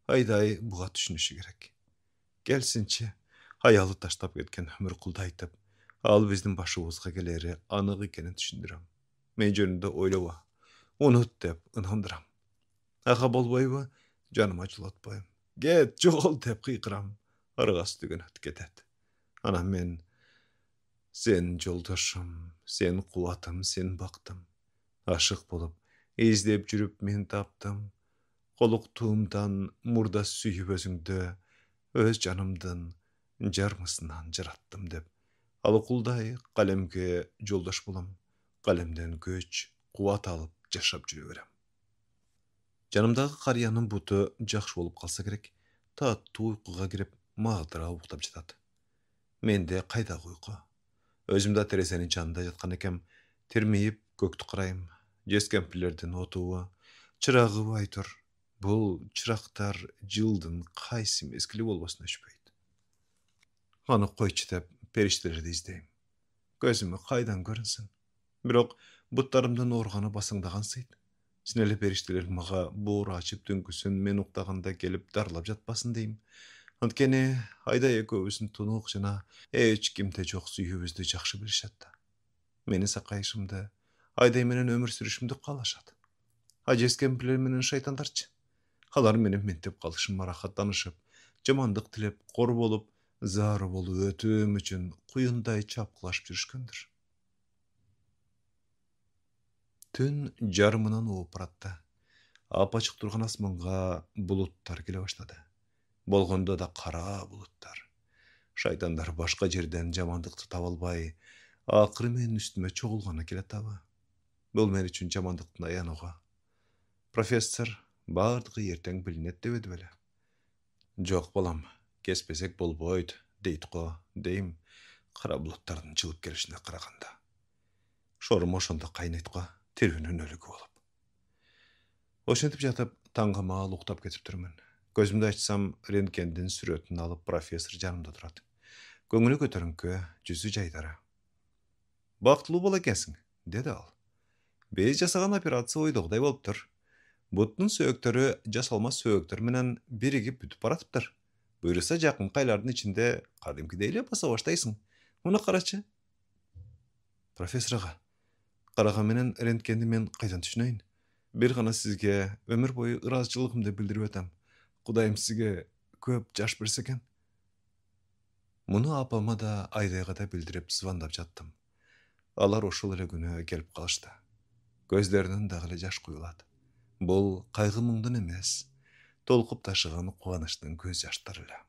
Айдай буга түшүнүшү керек. Келсинчи, аялы таштап кеткен Өмүркулду айтып, ал биздин башыбызга келери анык экенин түшүндүрөм. Мен жөнүндө ойлоба, унут деп ынандырам. Ага болбойбу, жаныма жолотпойм. Кет, жогол деп кыйкырам. Аргасы түгөнөт кетет. Анан мен сен жолдошум, сен кубатым, сен бактым. Ашык болуп, издеп жүрүп мен таптым. Колуктуумдан мурда сүйүп өзүңдү, өз жанымдын жармысынан жараттым деп. Алыкулдай калемге жолдош болом. Калемден күч, кубат алып жашап жүрө берем. Жанымдагы карыянын буту жакшы болуп калса керек, таттуу уйкуга кирип, магдыра уктап жатат. Менде кайдагы уйку? Өзүм да терезенин жанында жаткан экем, термейип көктү карайм. Жескемпирлердин отубу, чырагыбы айтор. Бул чырактар жылдын кайсы мезгили болбосун өчпөйт. Аны койчу деп периштелерди издейм. Көзүмө кайдан көрүнсүн? Бирок буттарымдын оорганы басаңдагансыйт. Чын эле периштелер мага буура ачып түнкүсүн мен уктаганда келип дарылап жатпасын дейм. Анткени Айдай экөөбүздүн тунук жана эч кимде жок сүйүүбүздү жакшы билишет да. Менин сакайышымды, Айдай менен өмүр сүрүшүмдү каалашат. Жескемпирлер менен шайтандарчы? Алар менен ментеп калышыма рахаттанышып, жамандык тилеп, кор болуп, зары болуп өтүүм үчүн куюндай чапкылашып жүрүшкөндүр. Түн жарымынан ууп баратты. Апачык турган асманга булуттар келе баштады. Болгондо да кара булуттар. Шайтандар башка жерден жамандыкты таба албай, акыры менин үстүмө чогулганы келет абы. Бул мен үчүн жамандыктын аянуга. Профессор бардыгы эртең билинет дебеди беле? Жок балам, кеспесек болбойт, дейт го, дейм, кара булуттардын жылып келишине караганда. Шорум ошондо кайнайт го, тирүүнүн өлүгү болуп. Ошентип жатып, таңга маал уктап кетиптирмин. Көзүмдү ачсам, рентгендин сүрөтүн алып профессор жанымда турат. Көңүлү көтөрүңкү, жүзү жайдары. Бактылуу бола экенсиң, деди ал. Биз жасаган операция ойдогудай болуптур. Буттун сөөктөрү жасалма сөөктөр менен биригип бүтүп баратыптыр. Буюрса жакынкы айлардын ичинде кадимкидей эле баса баштайсың. Муну карачы. Professor ağa, qarağa menen rentgenni men qaydan düşüneyin? Bir gana sizge ömür boyu ırazçılığımda bildirip ötem. Kudayım sizge köp jaş berse eken. Munu apama da Aydayga da bildirip sıvandap jattım. Alar oşul ele güne gelip kalıştı. Gözlerinin dağılı jaş kuyuladı. Bol kaygı mыңdan emes, tolkup taşıgan kuvanıştın göz jaşları ele.